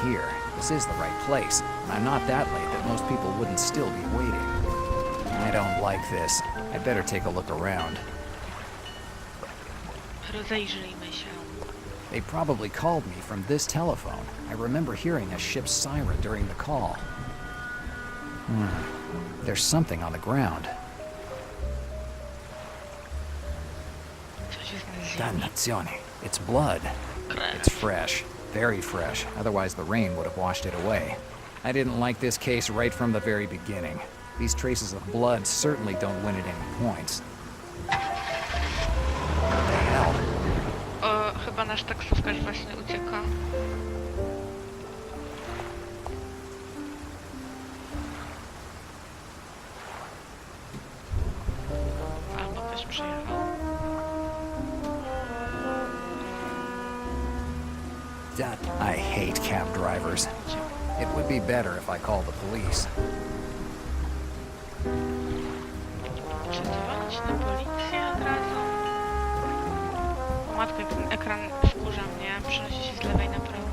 here. This is the right place. And I'm not that late that most people wouldn't still be waiting. I don't like this. I'd better take a look around. Rozejrzyjmy się. They probably called me from this telephone. I remember hearing a ship's siren during the call. There's something on the ground. Coś jest na ziemi. Dannazione. It's blood. It's fresh. Very fresh. Otherwise the rain would have washed it away. I didn't like this case right from the very beginning. These traces of blood certainly don't win it any points. What the hell? O, chyba nasz taksówkarz właśnie ucieka. Albo ktoś przyjechał. I hate cab drivers. It would be better if I called the police. Czy dzwonić na policję od razu? O matko, ten ekran wkurza mnie, przenosi się z lewej na prawo.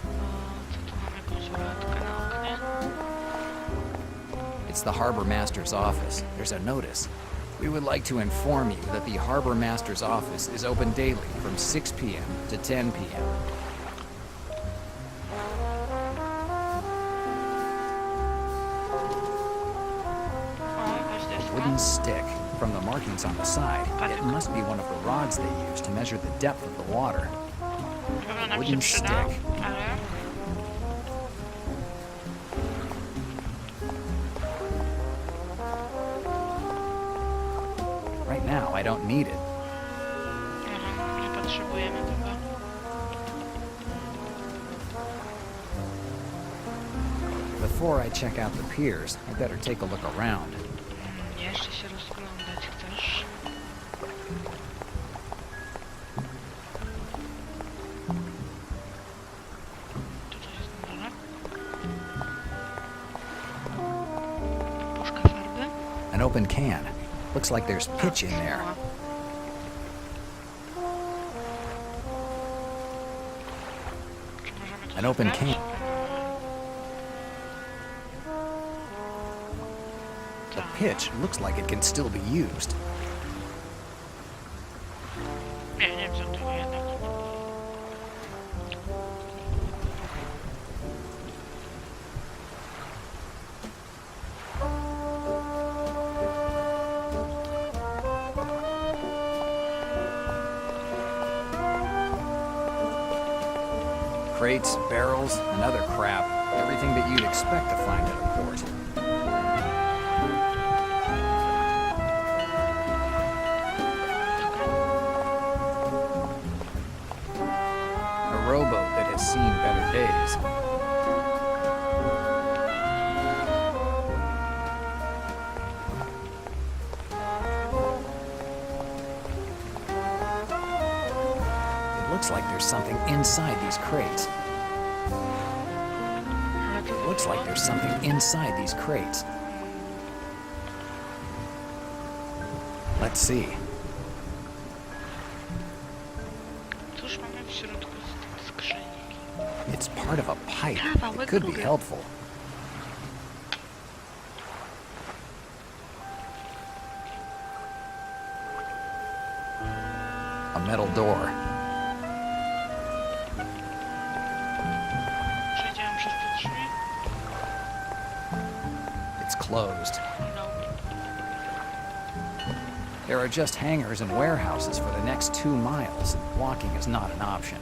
O, co tu mam, jakąś ulotkę na oknie? It's the harbor master's office. There's a notice. We would like to inform you that the harbor master's office is open daily from 6 p.m. to 10 p.m. Wooden stick. From the markings on the side, it must be one of the rods they use to measure the depth of the water. Wooden stick. Right now, I don't need it. Nie potrzebujemy tego. Before I check out the piers, I better take a look around. Jeszcze się rozglądać chcesz? Tu coś jest na dole? Puszka farby? An open can. Looks like there's pitch in there. Czy możemy tu An open zabrać? can. The pitch looks like it can still be used. Nie wiem, co to jednak. Crates, barrels, and other crap. Everything that you'd expect to find at a port. A rowboat that has seen better days. It looks like there's something inside these crates. It looks like there's something inside these crates. Let's see. Cóż mamy w środku skrzynki? It's part of a pipe. Kawałek It could be drugi. helpful. A metal door. Przejdziemy przez te drzwi? It's closed. No. There are just hangars and warehouses for the next 2 miles. Walking is not an option.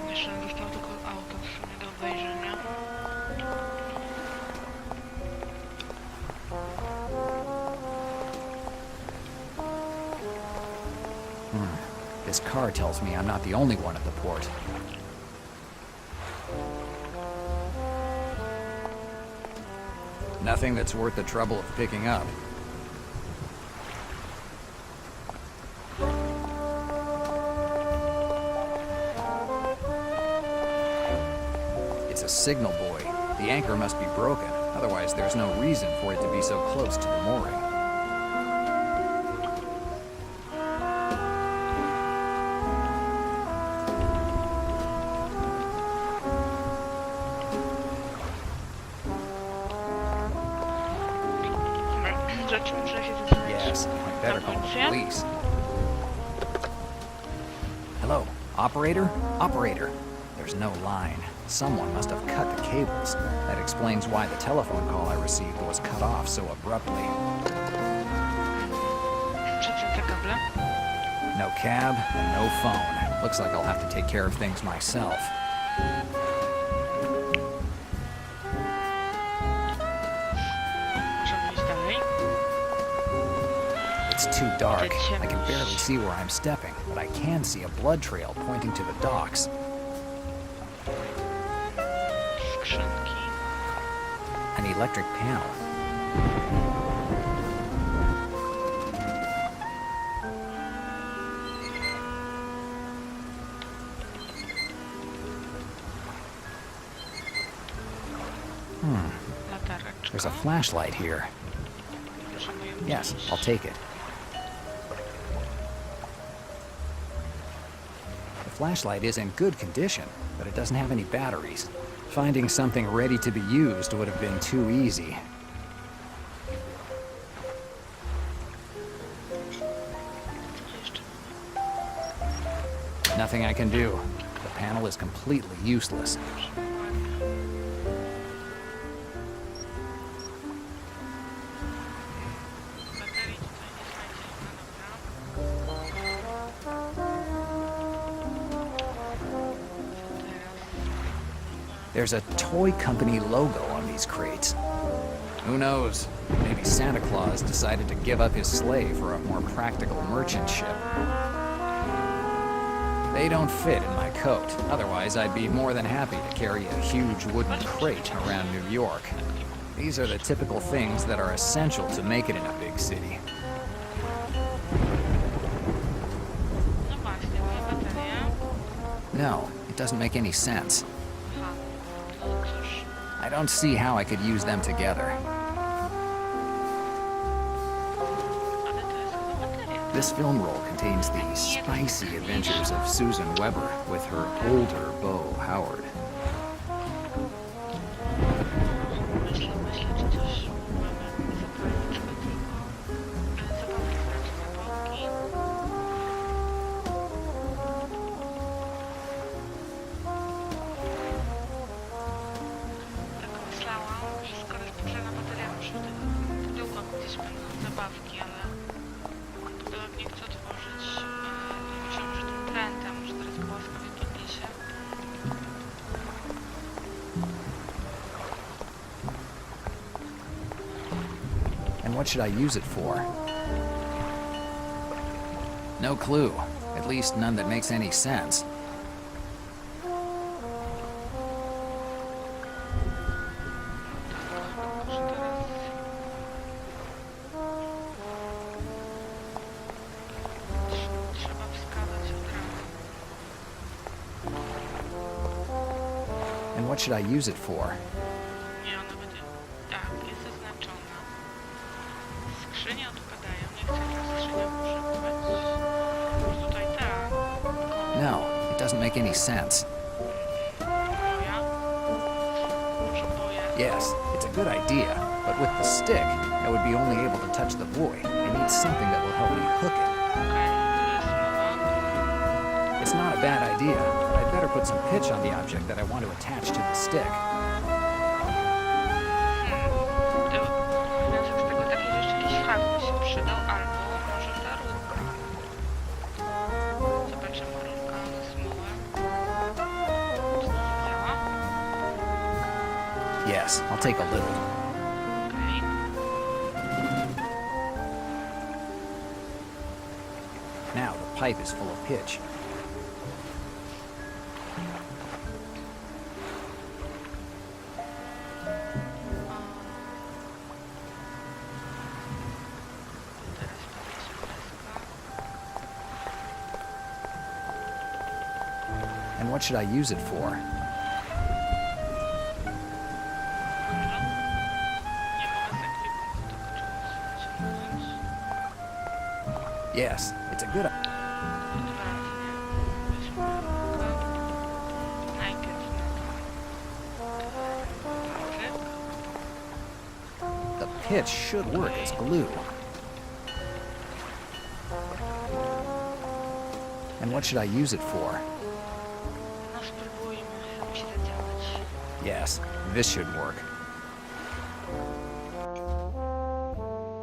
Jeszcze nam zostało tylko auto w sumie do obejrzenia. This car tells me I'm not the only one at the port. Nothing that's worth the trouble of picking up. It's a signal buoy. The anchor must be broken. Otherwise, there's no reason for it to be so close to the mooring. rzeczy muszę się zastanowić. Yes, I better call the Amunicję? police. Hello, operator? Operator. There's no line. Someone must have cut the cables. That explains why the telephone call I received was cut off so abruptly. Przecięte kable. No cab and no phone. Looks like I'll have to take care of things myself. Możemy iść dalej. It's too dark. I can barely see where I'm stepping, but I can see a blood trail pointing to the docks. Skrzynki. An electric panel. Latareczka. There's a flashlight here. Możemy ją Yes, wziąć. I'll take it. The flashlight is in good condition, but it doesn't have any batteries. Finding something ready to be used would have been too easy. Jeszcze Nothing I can do. The panel is completely useless. baterii tutaj nie znajdziemy, dobra. There's a toy company logo on these crates. Who knows? Maybe Santa Claus decided to give up his sleigh for a more practical merchant ship. They don't fit in my coat. Otherwise, I'd be more than happy to carry a huge wooden crate around New York. These are the typical things that are essential to make it in a big city. No właśnie, moje baterie. No, it doesn't make any sense. Aha, no cóż. I don't see how I could use them together. Ale to jest chyba bateria. This film roll contains the spicy adventures of Susan Weber with her older beau, Howard. Myślę, czy coś mamy zapalniczkę tylko. Ale zabawne znaczy na boki. Tak myślałam, że skoro jest potrzebna bateria, muszę w tego pudełka gdzieś będą zabawki, ale pudełek nie chcę otworzyć. Myślałam, że tą prętę może teraz go łaskawie podniesie. And what should I use it for? No clue. At least none that makes any sense. Może teraz... Trzeba wskazać od razu. And what should I use it for? Nie, ona będzie... Tak, jest zaznaczona. Skrzynie odpadają. Nie chcę ta skrzynia używać. Może tutaj tak. No, it doesn't make any sense. Boja. Może boję. Yes, it's a good idea, but with the stick, I would be only able to touch the buoy. I need something that will help me hook it. Okej, tu jest mowa. It's not a bad idea, but I'd better put some pitch on the object that I want to attach to the stick. Wniosek z tego taki, że jeszcze jakiś hak by się przydał, albo może ta rurka. Zobaczymy rurka ze smołem. Czy to działa? Yes, I'll take a little. Okej. Now the pipe is full of pitch. Teraz podniosę deska. And what should I use it for? Nie mogę z ekwipunku tego czegoś wyciągnąć. Yes, it's a good idea. Odwrotnie. Weźmy rurkę. Najpierw na to patryk. The pitch should work as glue. And what should I use it for? No spróbujmy, musi zadziałać. Yes, this should work.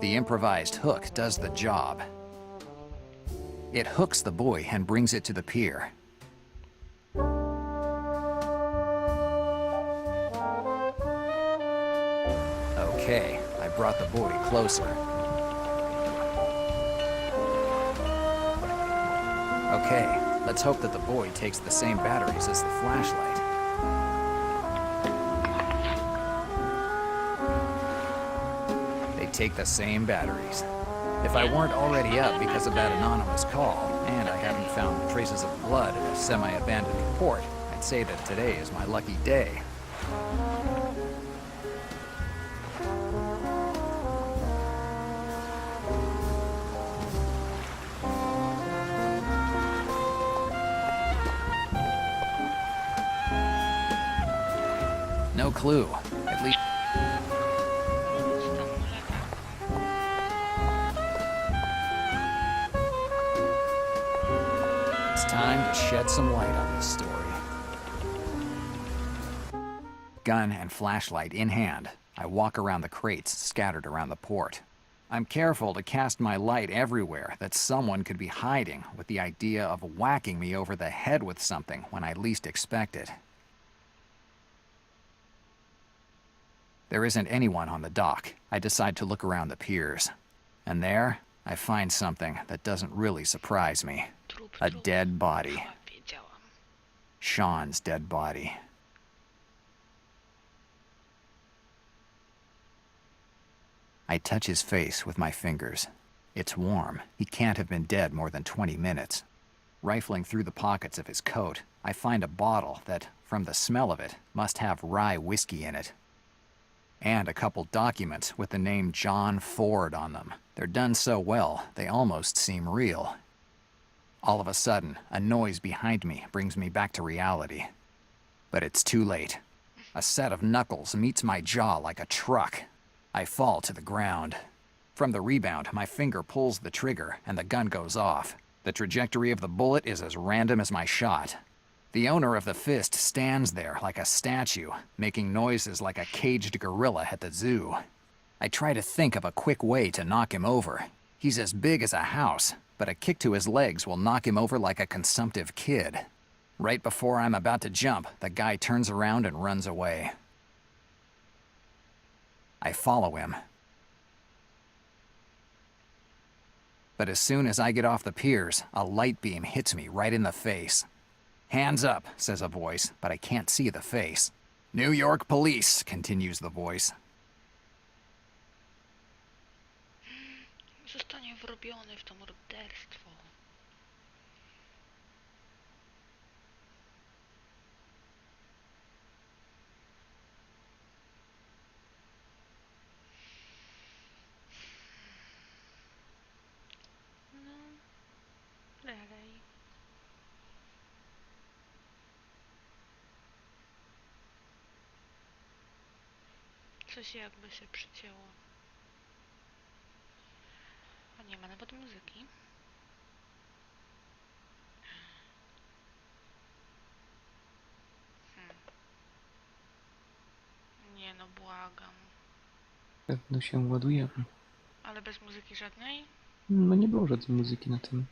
The improvised hook does the job. It hooks the buoy and brings it to the pier. Okay, I brought the buoy closer. Okay, let's hope that the buoy takes the same batteries as the flashlight. They take the same batteries. If I weren't already up because of that anonymous call, and I hadn't found traces of blood at a semi-abandoned port, I'd say that today is my lucky day. No clue. At least... It's time to shed some light on this story. Gun and flashlight in hand, I walk around the crates scattered around the port. I'm careful to cast my light everywhere that someone could be hiding with the idea of whacking me over the head with something when I least expect it. There isn't anyone on the dock. I decide to look around the piers. And there, I find something that doesn't really surprise me. A dead body. Wiedziałam. Sean's dead body. I touch his face with my fingers. It's warm. He can't have been dead more than 20 minutes. Rifling through the pockets of his coat, I find a bottle that, from the smell of it, must have rye whiskey in it. And a couple documents with the name John Ford on them. They're done so well, they almost seem real. All of a sudden, a noise behind me brings me back to reality. But it's too late. A set of knuckles meets my jaw like a truck. I fall to the ground. From the rebound, my finger pulls the trigger and the gun goes off. The trajectory of the bullet is as random as my shot. The owner of the fist stands there like a statue, making noises like a caged gorilla at the zoo. I try to think of a quick way to knock him over. He's as big as a house, but a kick to his legs will knock him over like a consumptive kid. Right before I'm about to jump, the guy turns around and runs away. I follow him. But as soon as I get off the piers, a light beam hits me right in the face. "Hands up," says a voice, but I can't see the face. "New York Police," continues the voice. Zostanie wrobiony w to morderstwo. No, dalej. Coś jakby się przycięło. A nie ma nawet muzyki. Nie no, błagam. Pewno się ładujemy. Ale bez muzyki żadnej? No nie było żadnej muzyki na tym.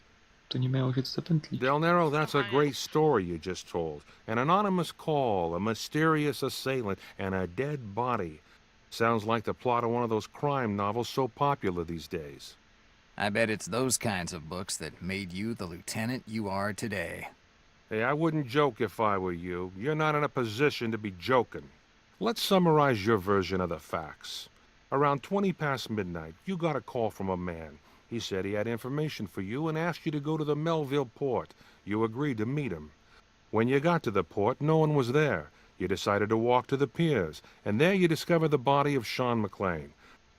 To nie miało się co zapętlić. Del Nero, that's a great story you just told. An anonymous call, a mysterious assailant, and a dead body. Sounds like the plot of one of those crime novels so popular these days. I bet it's those kinds of books that made you the lieutenant you are today. Hey, I wouldn't joke if I were you. You're not in a position to be joking. Let's summarize your version of the facts. Around 20 past midnight, you got a call from a man. He said he had information for you and asked you to go to the Melville port. You agreed to meet him. When you got to the port, no one was there. You decided to walk to the piers, and there you discovered the body of Sean McClane,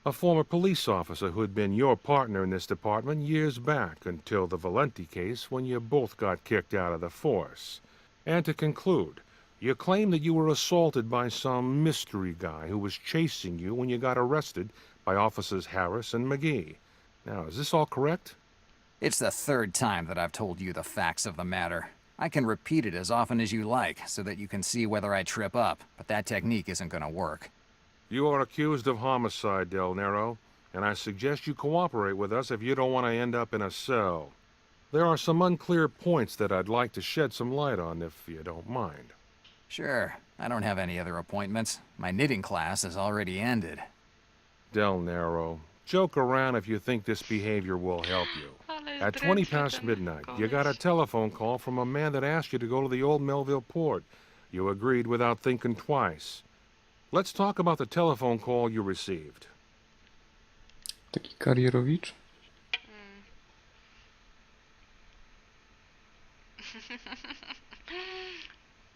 a former police officer who had been your partner in this department years back until the Valenti case when you both got kicked out of the force. And to conclude, you claim that you were assaulted by some mystery guy who was chasing you when you got arrested by officers Harris and McGee. Now, is this all correct? It's the third time that I've told you the facts of the matter. I can repeat it as often as you like, so that you can see whether I trip up, but that technique isn't gonna work. You are accused of homicide, Del Nero, and I suggest you cooperate with us if you don't want to end up in a cell. There are some unclear points that I'd like to shed some light on, if you don't mind. Sure, I don't have any other appointments. My knitting class has already ended. Del Nero, joke around if you think this behavior will help you. Ale jest At 20 drętwy past ten midnight, you got a koleś. telephone call from a man that asked you to go to the old Melville port. You agreed without thinking twice. Let's talk about the telephone call you received. Taki karierowicz.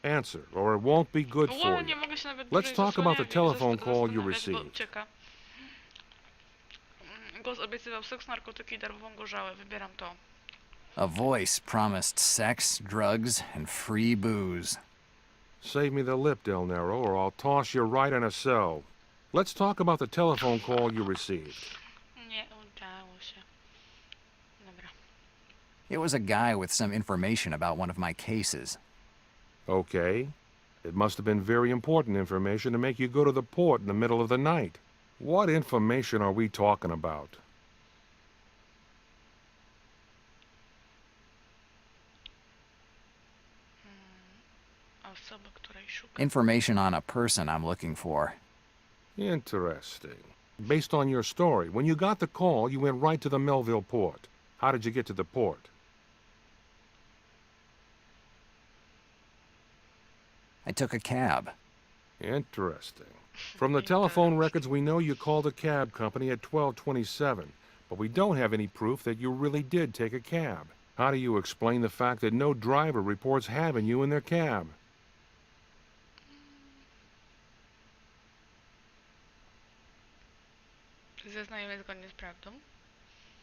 Answer, or it won't be good Wow, for nie you. mogę się nawet Let's dłużej talk about the zasłaniać, telephone call you zastanawiać, bo received. ucieka. Głos obiecywał seks, narkotyki i darmową gorzałę. Wybieram to. A voice promised sex, drugs, and free booze. Save me the lip, Del Nero, or I'll toss you right in a cell. Let's talk about the telephone call you received. Nie udało się. Dobra. It was a guy with some information about one of my cases. Okay. It must have been very important information to make you go to the port in the middle of the night. What information are we talking about? Osoba, której szukam. Information on a person I'm looking for. Interesting. Based on your story, when you got the call, you went right to the Melville port. How did you get to the port? I took a cab. Interesting. From the telephone records, we know you called a cab company at 12:27, but we don't have any proof that you really did take a cab. How do you explain the fact that no driver reports having you in their cab? Zeznaję zgodnie z prawdą.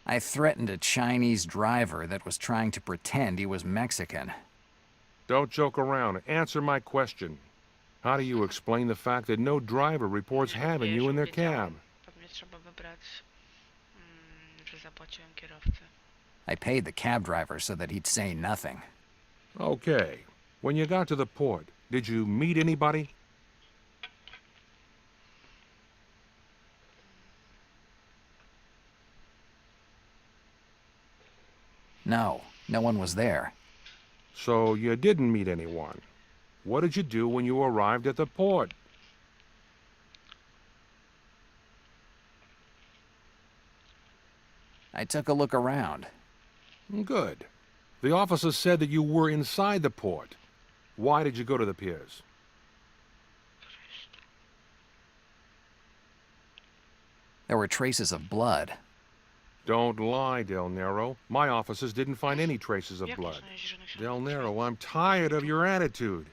I threatened a Chinese driver that was trying to pretend he was Mexican. Don't joke around. Answer my question. How do you explain the fact that no driver reports having you in their cab? Pewnie trzeba wybrać, że zapłaciłem kierowcy. I paid the cab driver so that he'd say nothing. Okay. When you got to the port, did you meet anybody? No, no one was there. So you didn't meet anyone. What did you do when you arrived at the port? I took a look around. Good. The officer said that you were inside the port. Why did you go to the piers? There were traces of blood. Don't lie, Del Nero. My officers didn't find any traces of Jak blood. można jeździć na Del środku Nero, świata? I'm tired of your attitude.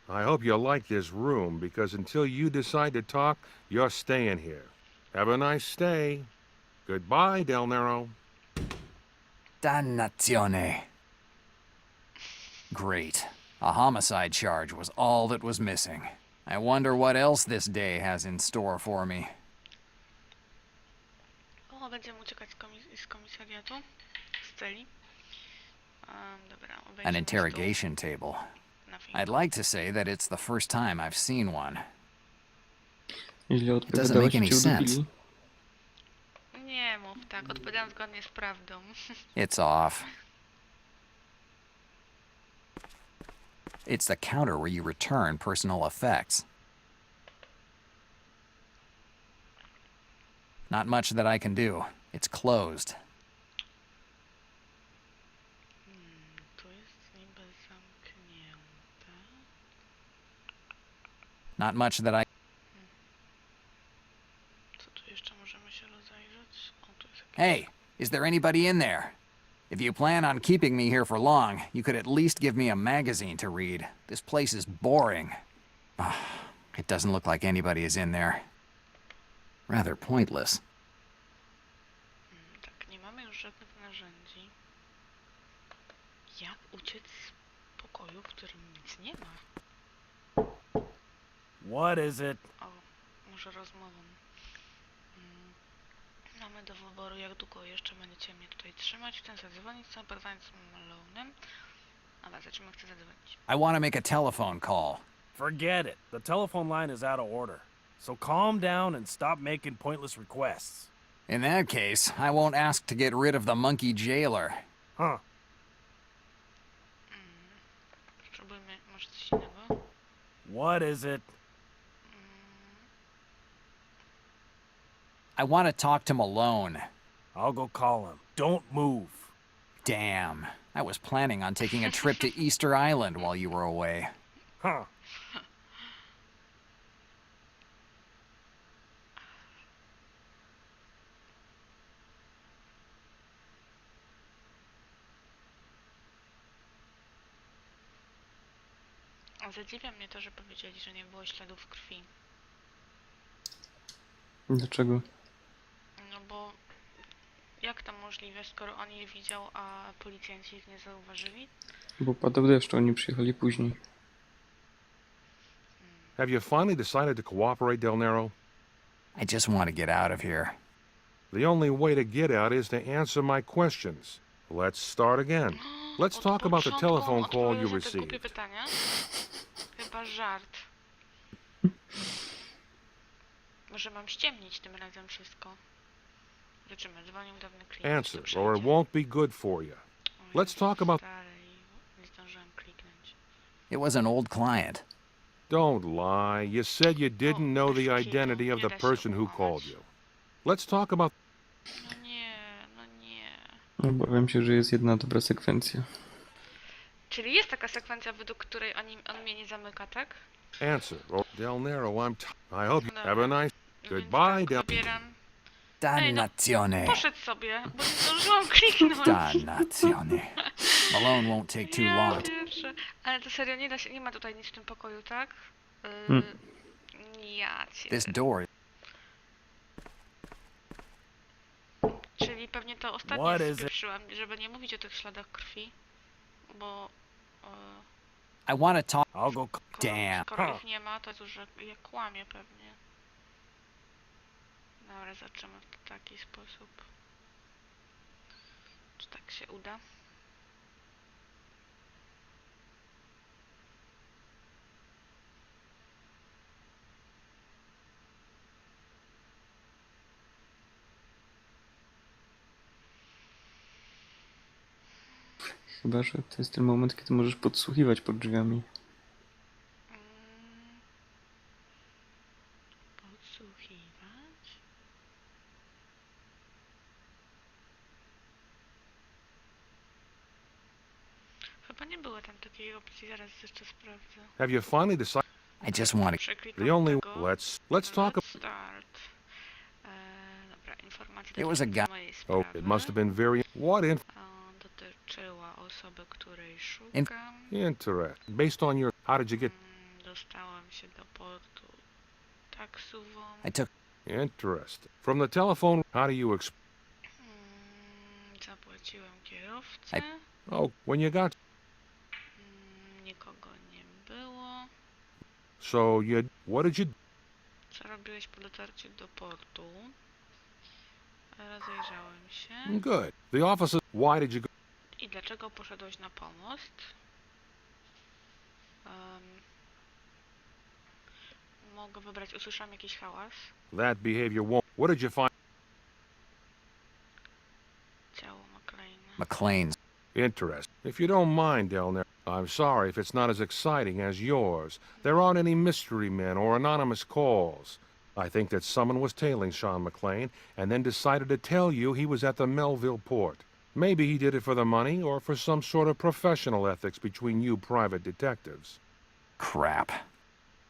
I hope you like this room, because until you decide to talk, you're staying here. Have a nice stay. Goodbye, Del Nero. Dannazione. Great. A homicide charge was all that was missing. I wonder what else this day has in store for me. O, będziemy uciekać z komisariatu, z celi. Dobra, An obejrzymy interrogation table. stół na film. I'd like to say that it's the first time I've seen one. Źle doesn't odpowiadałeś, make any cię sense. udubili. Nie mów tak, odpowiadam zgodnie z prawdą. It's off. It's the counter where you return personal effects. Not much that I can do. It's closed. Tu jest niby zamknięte. Not much that I... Co tu jeszcze możemy się rozejrzeć? O, tu jest jakiś... Hey, is there anybody in there? If you plan on keeping me here for long, you could at least give me a magazine to read. This place is boring. It doesn't look like anybody is in there. Rather pointless. Tak, nie mamy już żadnych narzędzi. Jak uciec z pokoju, w którym nic nie ma? What is it? O, może rozmową. Mamy do wyboru, jak długo jeszcze będziecie mnie tutaj trzymać. Chcę zadzwonić, chcę porozmawiać z Malonem. Dobra, zaczynamy, chcę zadzwonić. I want to make a telephone call. Forget it. The telephone line is out of order. So calm down and stop making pointless requests. In that case, I won't ask to get rid of the monkey jailer. Huh. Spróbujmy może coś innego. What is it? I want to talk to Malone. I'll go call him. Don't move. Damn. I was planning on taking a trip to Easter Island while you were away. Huh. Zadziwia mnie to, że powiedzieli, że nie było śladów krwi. Dlaczego? No bo jak to możliwe, skoro on je widział, a policjanci ich nie zauważyli? Bo padał deszcz, oni przyjechali później. Have you finally decided to cooperate, Del Nero? I just want to get out of here. The only way to get out is to answer my questions. Let's start again. Let's talk about the telephone call you Odpowiadać na te głupie received. pytania? Chyba żart. Może mam ściemnić tym razem wszystko. Zobaczymy, dzwonił dawny klient. Answer, or it won't be good for you. Let's talk about... Nie zdążyłem kliknąć. It was an old client. Don't lie. You said you didn't know the identity of the person who called you. Let's talk about... No nie, no nie. Obawiam się, że jest jedna dobra sekwencja. Czyli jest taka sekwencja, według której on mnie nie zamyka, tak? Answer, or Del Nero, I hope you have a nice... Więc Goodbye, tak, Del... zabieram. Dannazione. Poszedł sobie, bo nie zdążyłam kliknąć. Dannazione. Malone won't take too Ja long. pierwsze. Ale to serio, nie da się, nie ma tutaj nic w tym pokoju, tak? Ja cię. This door. Czyli pewnie to What ostatnie is it? spieprzyłam, żeby nie mówić o tych śladach krwi. Bo... I want to talk. I'll go. Damn. Skoro ich nie ma, to już ja kłamie pewnie. Dobra, zaczynamy w taki sposób. Czy tak się uda? Chyba, że to jest ten moment, kiedy możesz podsłuchiwać pod drzwiami. Podsłuchiwać? Chyba nie było tam takiej opcji, zaraz jeszcze sprawdzę. Have you finally decided... I just want to. Przeklikam The only... tego. Let's talk about... Let's start. Dobra, informacja It was a dotycząca guy. mojej Oh, sprawy. it must have been very... What Dotyczyła osoby, której szukam. Interesting. Based on your... How did you get... Dostałam się do portu taksową. I took. Interesting. From the telephone, how do you explain... Zapłaciłem kierowcę. Oh, when you got... Nikogo nie było. So you... What did you... Co robiłeś po dotarciu do portu? Rozejrzałem się. Good. The officer... Why did you go... I dlaczego poszedłeś na pomost? Mogę wybrać, usłyszałam jakiś hałas. That behavior won't... What did you find... Ciało McLeana. McLean's. Interesting. If you don't mind, Del Nero, I'm sorry if it's not as exciting as yours. There aren't any mystery men or anonymous calls. I think that someone was tailing Sean McLean and then decided to tell you he was at the Melville port. Maybe he did it for the money or for some sort of professional ethics between you private detectives. Crap.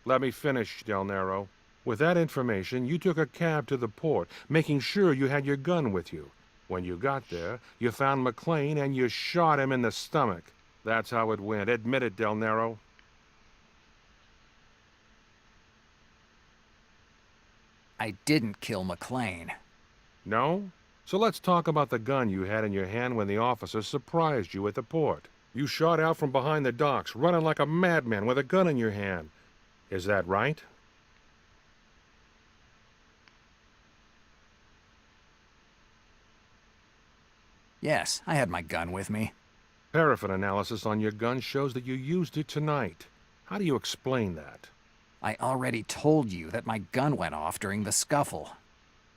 Let me finish, Del Nero. With that information, you took a cab to the port, making sure you had your gun with you. When you got there, you found McLean and you shot him in the stomach. That's how it went. Admit it, Del Nero. I didn't kill McLean. No? So let's talk about the gun you had in your hand when the officer surprised you at the port. You shot out from behind the docks, running like a madman with a gun in your hand. Is that right? Yes, I had my gun with me. Paraffin analysis on your gun shows that you used it tonight. How do you explain that? I already told you that my gun went off during the scuffle.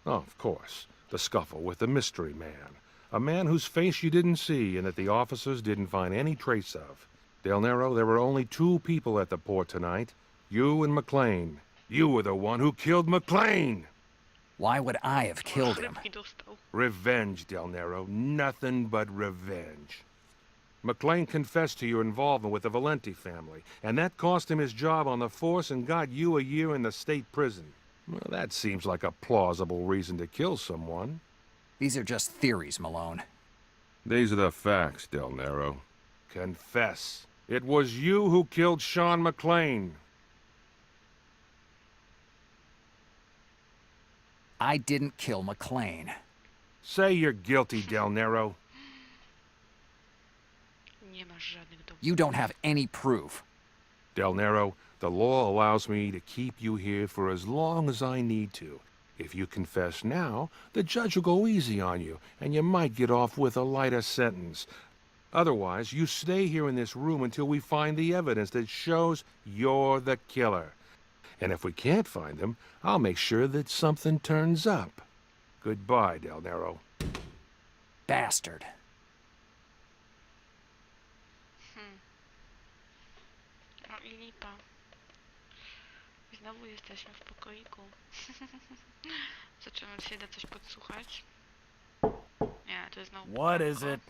Oh, of course. The scuffle with the mystery man. A man whose face you didn't see and that the officers didn't find any trace of. Del Nero, there were only 2 people at the port tonight. You and McLean. You were the one who killed McLean! Why would I have killed him? Rybki dostał. Revenge, Del Nero. Nothing but revenge. McLean confessed to your involvement with the Valenti family, and that cost him his job on the force and got you a year in the state prison. Well, that seems like a plausible reason to kill someone. These are just theories, Malone. These are the facts, Del Nero. Confess. It was you who killed Sean McLean. I didn't kill McLean. Say you're guilty, Del Nero. Nie masz żadnych dowodów. You don't have any proof. Del Nero, the law allows me to keep you here for as long as I need to. If you confess now, the judge will go easy on you, and you might get off with a lighter sentence. Otherwise, you stay here in this room until we find the evidence that shows you're the killer. And if we can't find them, I'll make sure that something turns up. Goodbye, Del Nero. Bastard. No i lipa. I znowu jesteśmy w pokoiku. Zobaczymy, czy się da coś podsłuchać. Nie, to jest znowu What pudełko. is it?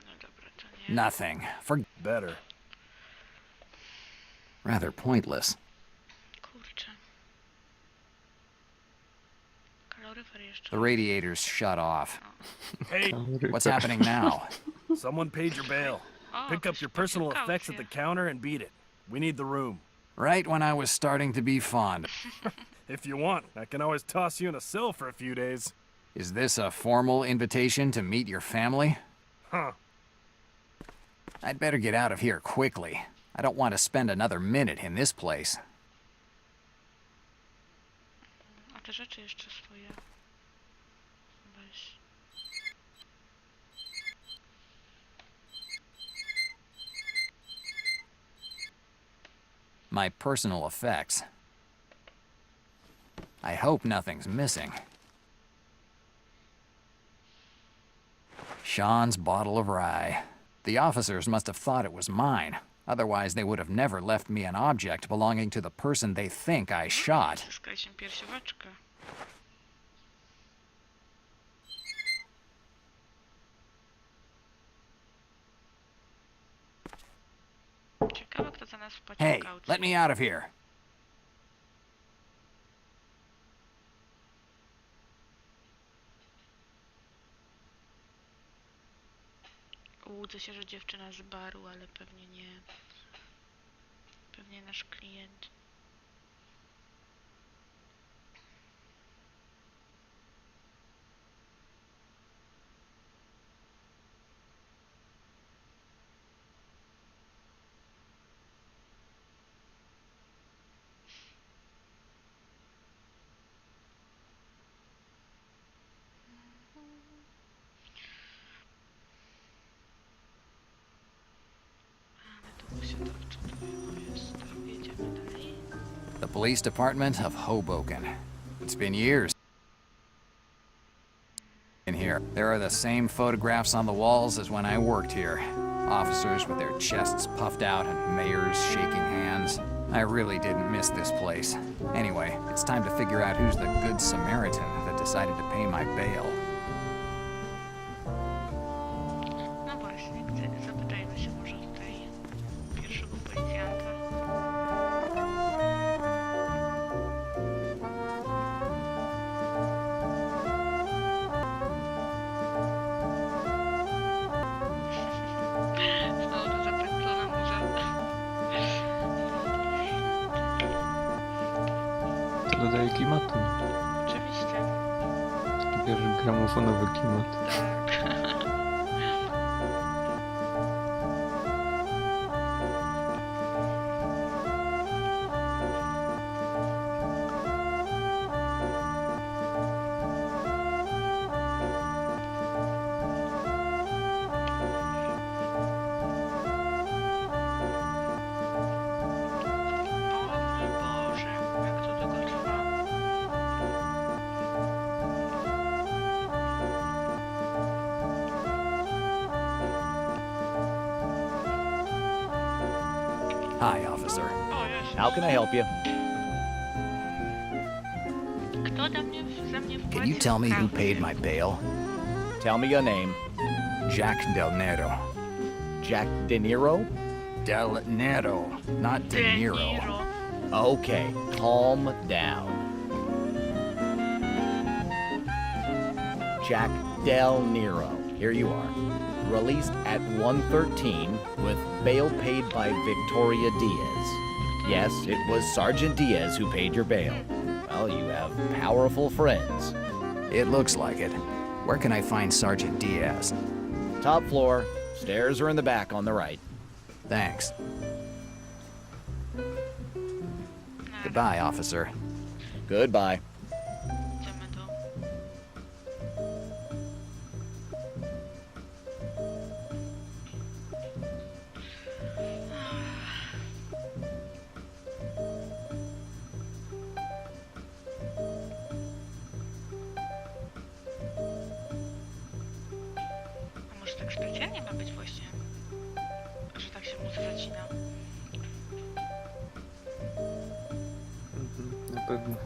No dobra, to nie. Nothing. Better. Rather pointless. Kurczę. Kaloryfer jeszcze. The radiator's shut off. Hey, What's happening now? someone paid your bail. O, Pick up ktoś your płacił personal effects at kaucję. the counter and beat it. We need the room. Right when I was starting to be fond. If you want, I can always toss you in a cell for a few days. Is this a formal invitation to meet your family? Huh. I'd better get out of here quickly. I don't want to spend another minute in this place. A te rzeczy jeszcze swoje. Weź. My personal effects. I hope nothing's missing. Sean's bottle of rye. The officers must have thought it was mine. Otherwise, they would have never left me an object belonging to the person they think I shot. Zyskaj się piersióweczkę. Ciekawe, kto za nas wpłacił Hey, kaucję. let me out of here. Łudzę się, że dziewczyna z baru, ale pewnie nie. Pewnie nasz klient. Ale tu się to wczytuje, jest. Jedziemy dalej. The police department of Hoboken. It's been years in here. There are the same photographs on the walls as when I worked here. Officers with their chests puffed out and mayors shaking hands. I really didn't miss this place. Anyway, it's time to figure out who's the good Samaritan that decided to pay my bail. No właśnie, zapytajmy się może tutaj pierwszego policjanta. Znowu ta zapętlona murza. To dodaje klimatu. Oczywiście. Wiesz, gramofonowy klimat. Tak. Hi, officer. O, Jezus. How can I help you? Kto za mnie Can you tell me who paid my bail? Tell me your name. Jack Del Nero. Jack De Niro? Del Nero, not De Niro. Okay, calm down. Jack Del Nero. Here you are. Released at 1:13 with bail paid by Victoria Diaz. Yes, it was Sergeant Diaz who paid your bail. Well, you have powerful friends. It looks like it. Where can I find Sergeant Diaz? Top floor. Stairs are in the back on the right. Thanks. Goodbye, officer. Goodbye. Idziemy tu. A może tak specjalnie ma być właśnie, że tak się muzyka zacina? Na pewno.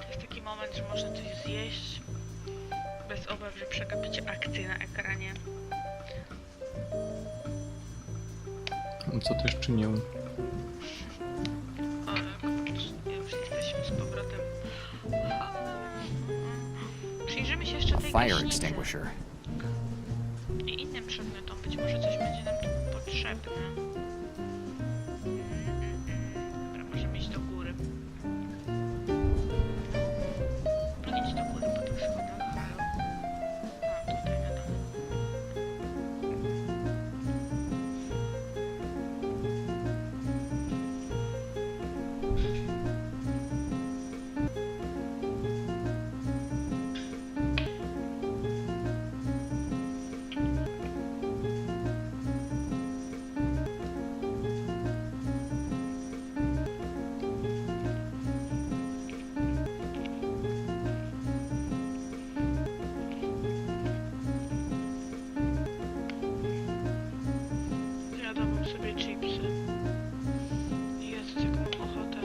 To jest taki moment, że można coś zjeść bez obaw, że przegapicie akcję na ekranie. Co też czynią? Już jesteśmy z powrotem. Przyjrzymy się jeszcze tej Fire gaśnicy extinguisher. i innym przedmiotom. Być może coś będzie nam tu potrzebne. Dobra, możemy iść do góry. No idź do góry po tych schodach. Halo. A, tutaj na dole. Jadłabym sobie chipsy. Jezu, jaką mam ochotę.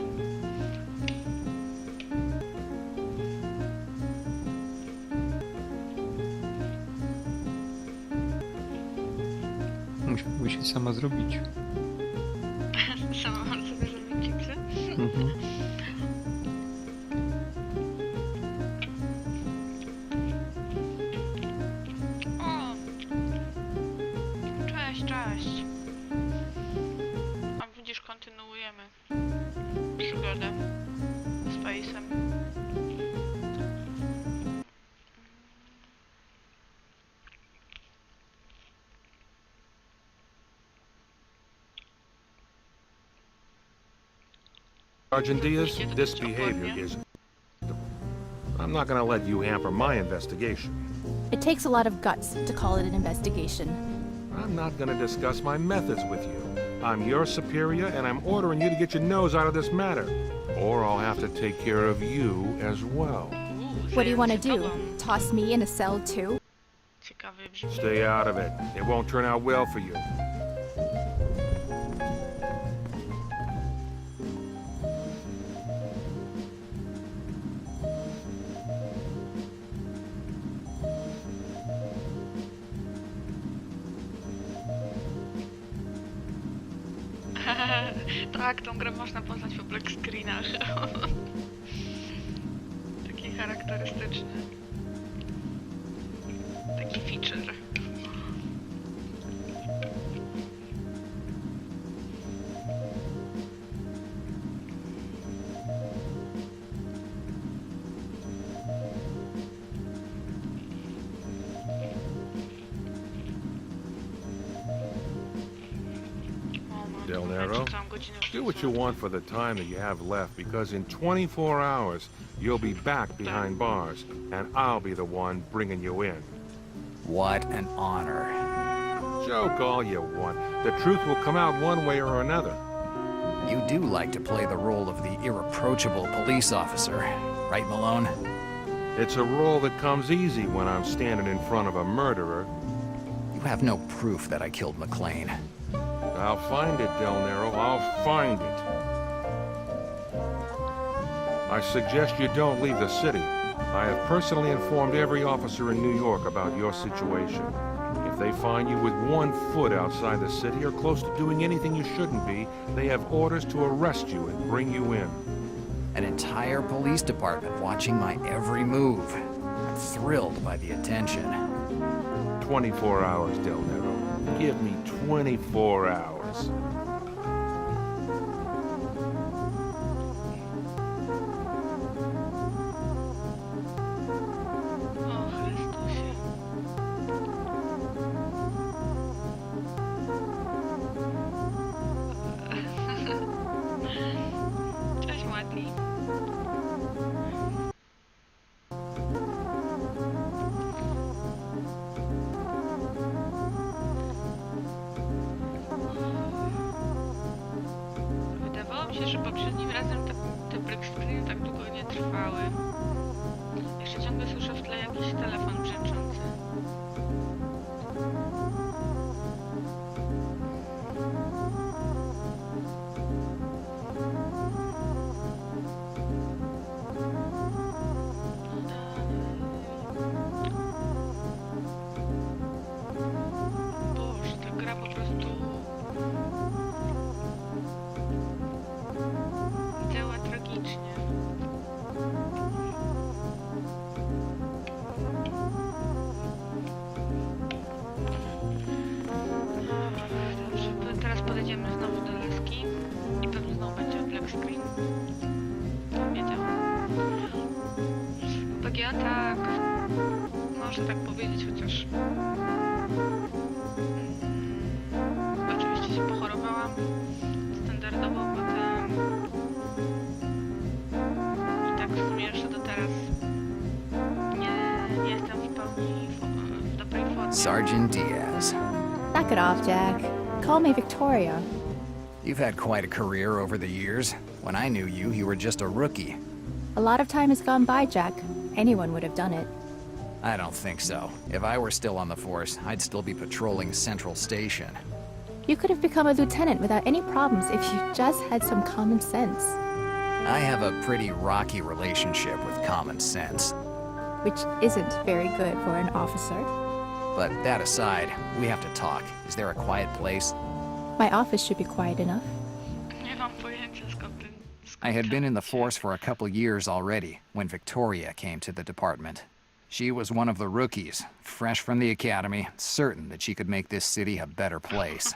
Musiałbyś się sama zrobić. Sama mam sobie zrobić chipsy? Mhm. O! Cześć, cześć. A widzisz, kontynuujemy przygodę z Face'em. Sergeant Diaz, this behavior is... I'm not gonna let you hamper my investigation. It takes a lot of guts to call it an investigation. I'm not gonna discuss my methods with you. I'm your superior, and I'm ordering you to get your nose out of this matter. Or I'll have to take care of you as well. What do you want to zająć się do? tobą. Toss me in a cell too? Ciekawy brzmi. Stay out of it. It won't turn out well for you. Tak, tą grę można poznać po black screenach. Taki charakterystyczny. Taki feature. Del Nero, do what you want for the time that you have left, because in 24 hours, you'll be back behind bars, and I'll be the one bringing you in. What an honor. Joke all you want. The truth will come out one way or another. You do like to play the role of the irreproachable police officer, right, Malone? It's a role that comes easy when I'm standing in front of a murderer. You have no proof that I killed McLean. I'll find it, Del Nero. I'll find it. I suggest you don't leave the city. I have personally informed every officer in New York about your situation. If they find you with 1 foot outside the city or close to doing anything you shouldn't be, they have orders to arrest you and bring you in. An entire police department watching my every move. I'm thrilled by the attention. 24 hours, Del Nero. Give me 24 hours. O Chrystusie. Cześć, Mati. Wydawało mi się, że poprzednim razem te break screeny tak długo nie trwały. Jeszcze ciągle słyszę w tle jakiś telefon brzęczący. Boże, ta gra po prostu działa tragicznie. Dobrze, teraz podejdziemy znowu do laski i pewnie znowu będzie black screen. Wiedział. PGA tak, można tak powiedzieć, chociaż oczywiście się pochorowałam standardowo potem i tak w sumie jeszcze do teraz nie jestem w pełni w dobrej formie. Sergeant Diaz. Knock it off, Jack. Call me Victoria. You've had quite a career over the years. When I knew you, you were just a rookie. A lot of time has gone by, Jack. Anyone would have done it. I don't think so. If I were still on the force, I'd still be patrolling Central Station. You could have become a lieutenant without any problems if you just had some common sense. I have a pretty rocky relationship with common sense. Which isn't very good for an officer. But that aside, we have to talk. Is there a quiet place? My office should be quiet enough. Nie mam pojęcia skąd I had been in the force for a couple years already when Victoria came to the department. She was one of the rookies, fresh from the academy, certain that she could make this city a better place.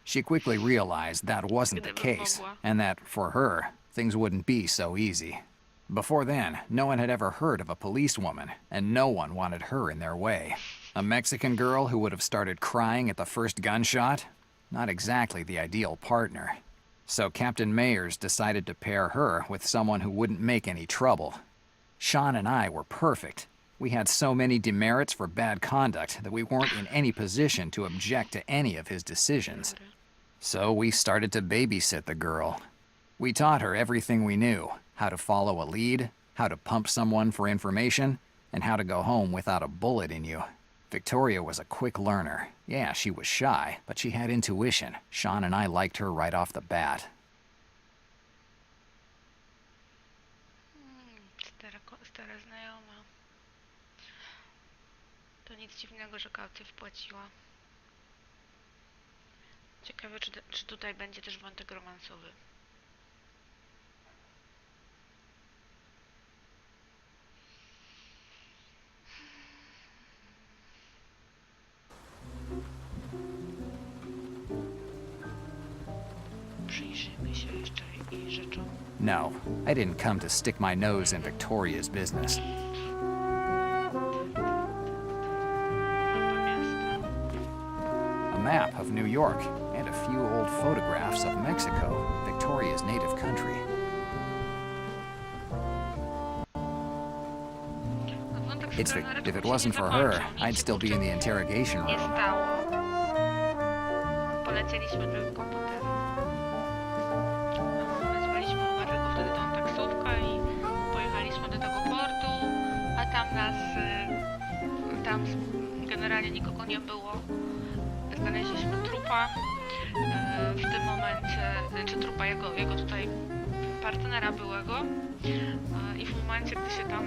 She quickly realized that wasn't the case, and that, for her, things wouldn't be so easy. Before then, no one had ever heard of a policewoman, and no one wanted her in their way. A Mexican girl who would have started crying at the first gunshot? Not exactly the ideal partner. So Captain Mayers decided to pair her with someone who wouldn't make any trouble. Sean and I were perfect. We had so many demerits for bad conduct that we weren't in any position to object to any of his decisions. So we started to babysit the girl. We taught her everything we knew, how to follow a lead, how to pump someone for information, and how to go home without a bullet in you. Victoria was a quick learner. Yeah, she was shy, but she had intuition. Sean and I liked her right off the bat. Stara znajoma. To nic dziwnego, że kaucję wpłaciła. Ciekawe, czy tutaj będzie też wątek romansowy. Przyjrzyjmy się jeszcze jej rzeczom. No, I didn't come to stick my nose in Victoria's business. A map of New York and a few old photographs of Mexico, Victoria's native country. If it wasn't for her, I'd still be in the interrogation Nie room. stało. Polecieliśmy drogą komputerem. tam generalnie nikogo nie było. Znaleźliśmy trupa w tym momencie, czy trupa jego tutaj partnera byłego i w momencie, gdy się tam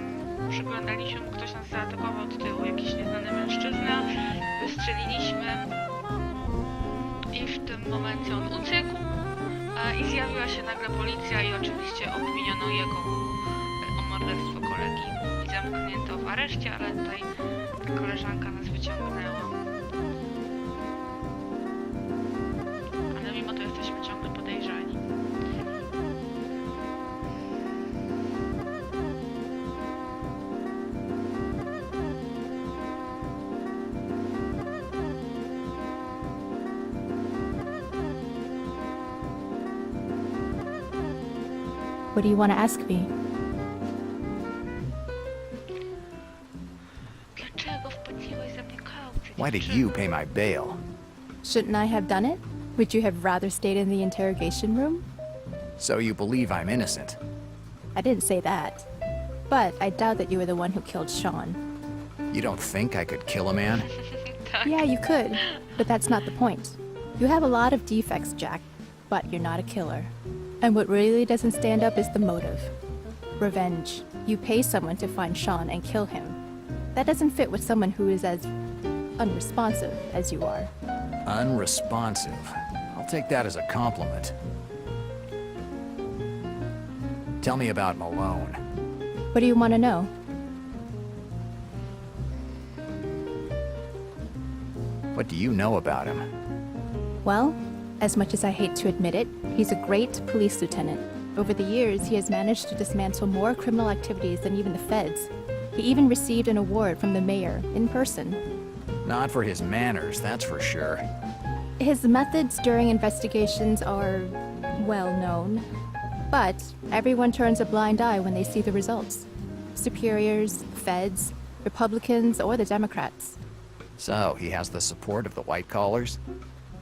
przyglądaliśmy, ktoś nas zaatakował od tyłu, jakiś nieznany mężczyzna, wystrzeliliśmy i w tym momencie on uciekł i zjawiła się nagle policja i oczywiście obwiniono jego o morderstwo kolegi i zamknięto w areszcie, ale tutaj koleżanka nas wyciągnęła. Ale mimo to jesteśmy ciągle podejrzani. What do you want to ask me? Dlaczego wpłaciłeś za mnie kaucję? Why did you pay my bail? Shouldn't I have done it? Would you have rather stayed in the interrogation room? So you believe I'm innocent? I didn't say that. But I doubt that you were the one who killed Sean. You don't think I could kill a man? Yeah, you could, but that's not the point. You have a lot of defects, Jack, but you're not a killer. And what really doesn't stand up is the motive. Revenge. You pay someone to find Sean and kill him. That doesn't fit with someone who is as unresponsive as you are. Unresponsive. I'll take that as a compliment. Tell me about Malone. What do you want to know? What do you know about him? Well, as much as I hate to admit it, he's a great police lieutenant. Over the years, he has managed to dismantle more criminal activities than even the feds. He even received an award from the mayor in person. Not for his manners, that's for sure. His methods during investigations are well known, but everyone turns a blind eye when they see the results. Superiors, feds, Republicans, or the Democrats. So, he has the support of the white collars?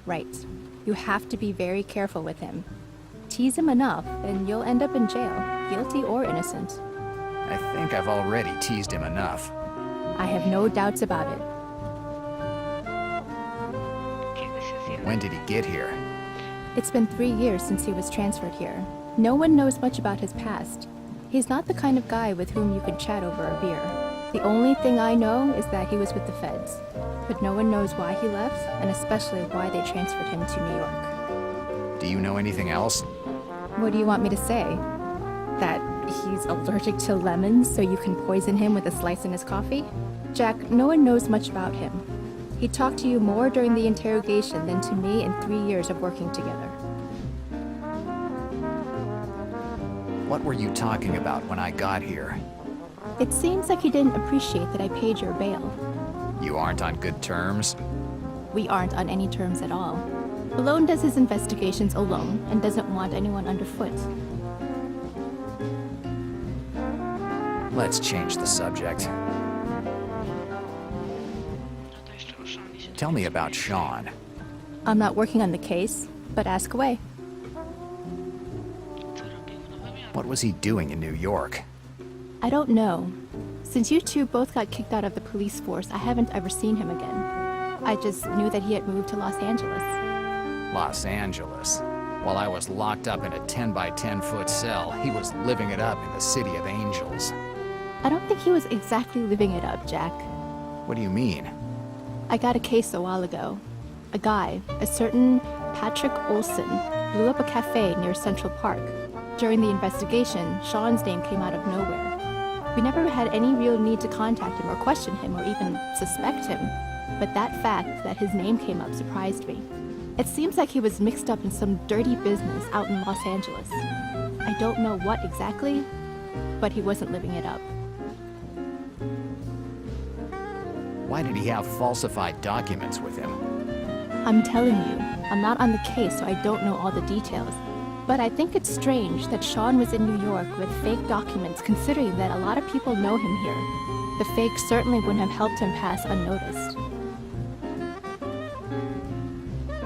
Right. You have to be very careful with him. Tease him enough, and you'll end up in jail, guilty or innocent. I think I've already teased him enough. I have no doubts about it. Kiedy się zjawił? When did he get here? It's been 3 years since he was transferred here. No one knows much about his past. He's not the kind of guy with whom you could chat over a beer. The only thing I know is that he was with the feds. But no one knows why he left, and especially why they transferred him to New York. Do you know anything else? What do you want me to say? That he's allergic to lemons, so you can poison him with a slice in his coffee? Jack, no one knows much about him. He talked to you more during the interrogation than to me in 3 years of working together. What were you talking about when I got here? It seems like he didn't appreciate that I paid your bail. You aren't on good terms? We aren't on any terms at all. Malone does his investigations alone and doesn't want anyone underfoot. Let's change the subject. No to jeszcze o Seanie się Tell me about Sean. I'm not working on the case, but ask away. Co robił w Nowym Jorku? What was he doing in New York? I don't know. Since you two both got kicked out of the police force, I haven't ever seen him again. I just knew that he had moved to Los Angeles. Los Angeles. While I was locked up in a 10 by 10 foot cell, he was living it up in the City of Angels. I don't think he was exactly living it up, Jack. What do you mean? I got a case a while ago. A guy, a certain Patrick Olson, blew up a cafe near Central Park. During the investigation, Sean's name came out of nowhere. We never had any real need to contact him or question him or even suspect him. But that fact that his name came up surprised me. It seems like he was mixed up in some dirty business out in Los Angeles. I don't know what exactly, but he wasn't living it up. Why did he have falsified documents with him? I'm telling you, I'm not on the case, so I don't know all the details. But I think it's strange that Sean was in New York with fake documents, considering that a lot of people know him here. The fake certainly wouldn't have helped him pass unnoticed.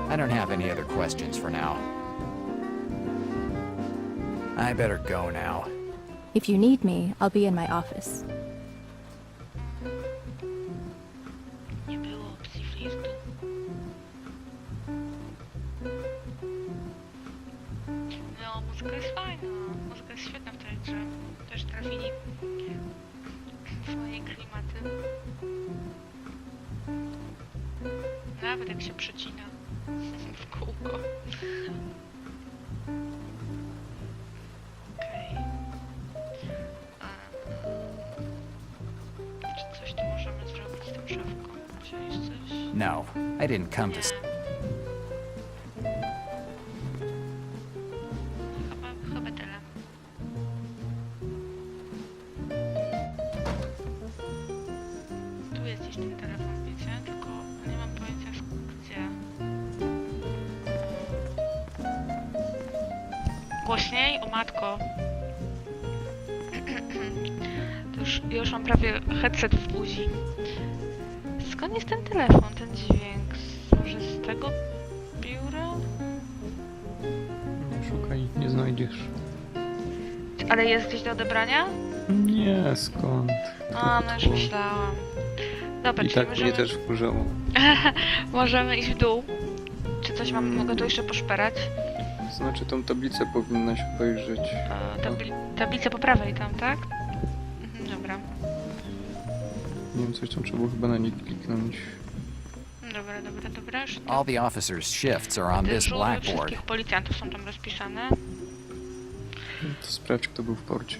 I don't have any other questions for now. I better go now. If you need me, I'll be in my office. trafili w swoje klimaty. Nawet jak się przecina w kółko. Okej. Czy coś tu możemy zrobić z tą szafką? Czy jest coś? No, I didn't come to. Chyba tyle. Tu jest gdzieś ten telefon, wiecie? Tylko nie mam pojęcia gdzie. Głośniej? O matko. To już mam prawie headset w buzi. Skąd jest ten telefon, ten dźwięk? Może z tego biura? Nie szukaj, nie znajdziesz. Ale jest gdzieś do odebrania? Nie, skąd? A, no już myślałam. Dobra, I czyli tak możemy... mnie też wkurzało. możemy iść w dół. Czy coś mogę tu jeszcze poszperać? Znaczy tą tablicę powinnaś obejrzeć. Tablicę po prawej tam, tak? Dobra. Nie wiem, coś tam trzeba było chyba na nie kliknąć. Dobra. Już All the officers' shifts are on this dyżury blackboard. wszystkich policjantów są tam rozpisane. To sprawdź, kto był w porcie.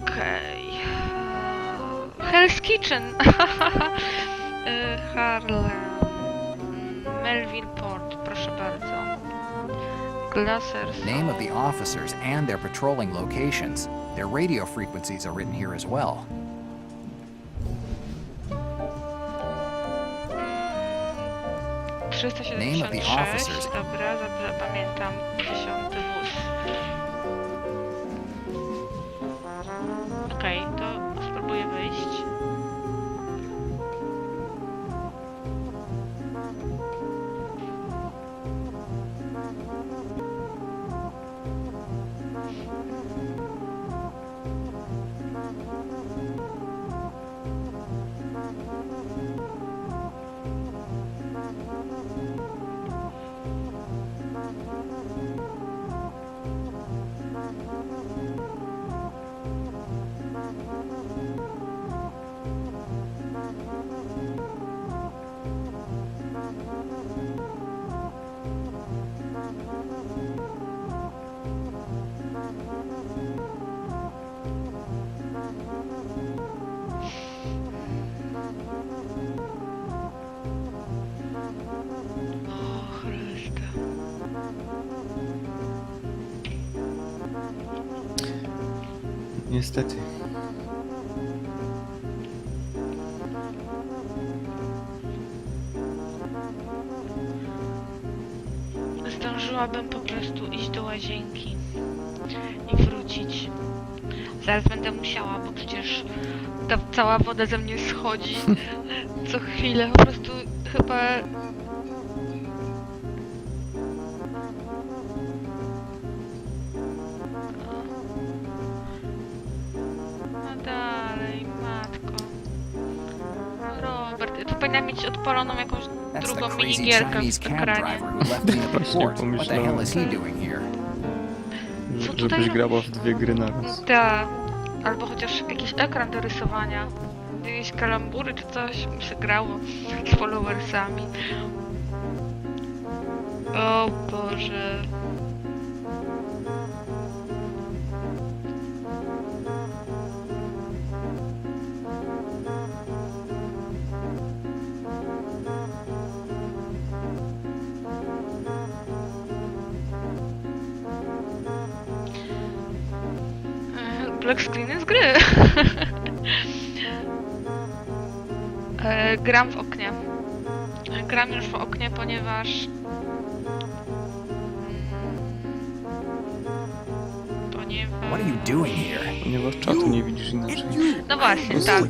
Okej. Hell's Kitchen! Harlem. Melville Port, proszę bardzo. Glassers. Name of the officers and their patrolling locations. Their radio frequencies are written here as well. Name of the 376. officers. Dobra, pamiętam. 10 wóz. Okej, to spróbuję wyjść. Niestety. Zdążyłabym po prostu iść do łazienki i wrócić. Zaraz będę musiała, bo przecież ta cała woda ze mnie schodzi co chwilę. Po prostu chyba... No dalej, matko. Robert, to powinna mieć odpaloną jakąś That's the drugą crazy minigierkę Chinese w cab ekranie. driver who left me at the Właśnie port. What the hell is he doing here? Co tutaj Żebyś robi? grała w dwie gry naraz. Tak. Albo chociaż jakiś ekran do rysowania. Jakieś kalambury czy coś mi się grało z followersami. O Boże. Black screeny z gry. Gram w oknie. Gram już w oknie, ponieważ... What are you doing here? Ponieważ czatu nie widzisz inaczej. No właśnie, tak.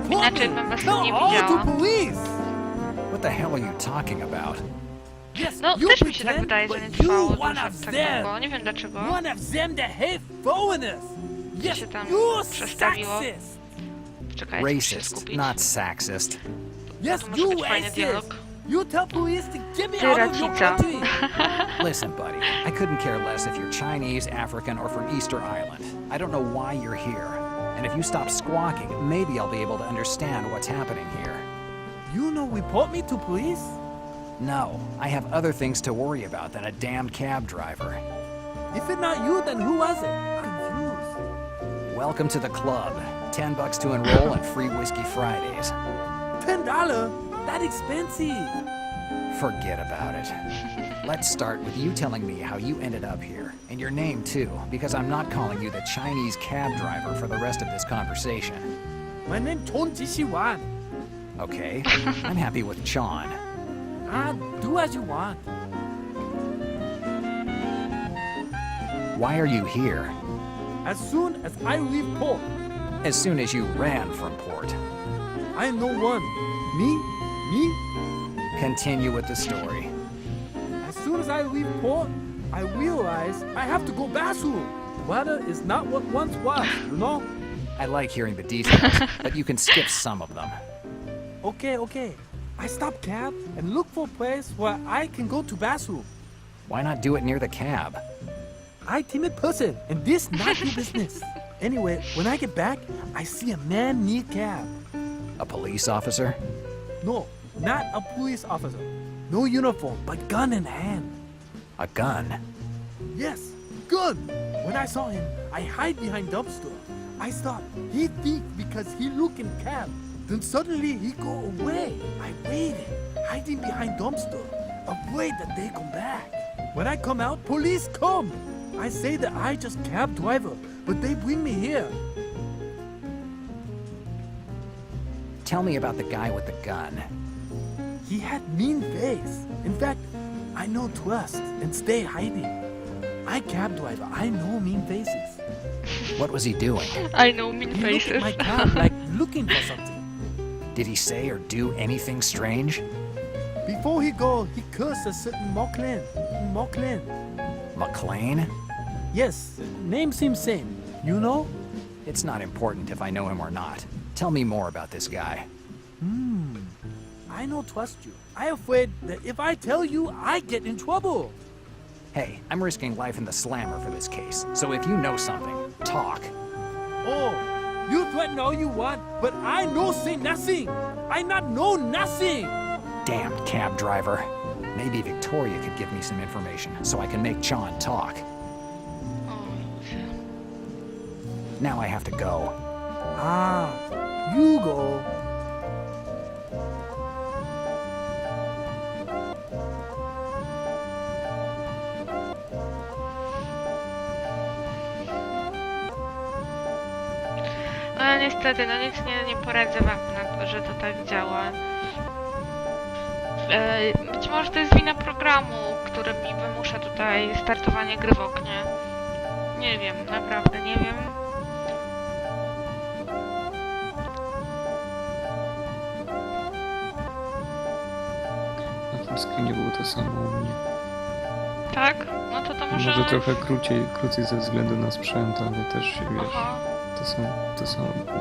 Inaczej bym was nie widziała. What the hell are you talking about? No, też mi się tak wydaje, że nie trwało dużo tak długo. Nie wiem dlaczego. One of them that hate foreigners. Co się tam przestawiło. Czekaj, muszę się Racist, skupić. not sexist. Yes, To może you być fajny dialog. racist. You tell police to get me Ty out of your racica. country. Listen, buddy, I couldn't care less if you're Chinese, African, or from Easter Island. I don't know why you're here. And if you stop squawking, maybe I'll be able to understand what's happening here. You no report me to police? No, I have other things to worry about than a damned cab driver. If it's not you, then who was it? Confused. Welcome to the club. $10 to enroll and free Whiskey Fridays. $10? That expensive. Forget about it. Let's start with you telling me how you ended up here. And your name, too, because I'm not calling you the Chinese cab driver for the rest of this conversation. My name Chon Jishiwan. Okay, I'm happy with Chon. Do as you want. Why are you here? As soon as I leave port, As soon as you ran from port. I know one. Me? Continue with the story. As soon as I leave port, I realize I have to go bathroom. Weather is not what once was, you know? I like hearing the details, but you can skip some of them. Okay. I stop cab and look for a place where I can go to bathroom. Why not do it near the cab? I timid person, and this not your business. Anyway, when I get back, I see a man near cab. A police officer? No, not a police officer. No uniform, but gun in hand. A gun? Yes, gun. When I saw him, I hide behind dumpster. I thought he thief because he look in cab. Then suddenly he go away. I waited, hiding behind dumpster, afraid that they come back. When I come out, police come. I say that I just cab driver, but they bring me here. Tell me about the guy with the gun. He had mean face. In fact, I no trust and stay hiding. I cab driver, I know mean faces. What was he doing? I know mean He look faces. at my cab like looking for something. Did he say or do anything strange? Before he go, he cursed a certain Mocklin. McLean? Yes, name seems same. You know? It's not important if I know him or not. Tell me more about this guy. I no trust you. I afraid that if I tell you, I get in trouble. Hey, I'm risking life in the slammer for this case, so if you know something, talk. Oh, you threaten all you want, but I no say nothing. I not know nothing. Damned cab driver. Maybe Victoria could give me some information so I can make John talk. O, ludzie. Now I have to go. You go. No niestety, no nic nie poradzę wam na to, że to tak działa. Być może to jest wina programu, który mi wymusza tutaj startowanie gry w oknie. Nie wiem, naprawdę nie wiem. Na tym screenie było to samo u mnie. Tak? No to może... Może trochę krócej ze względu na sprzęt, ale też się wiesz. Aha. To samo było.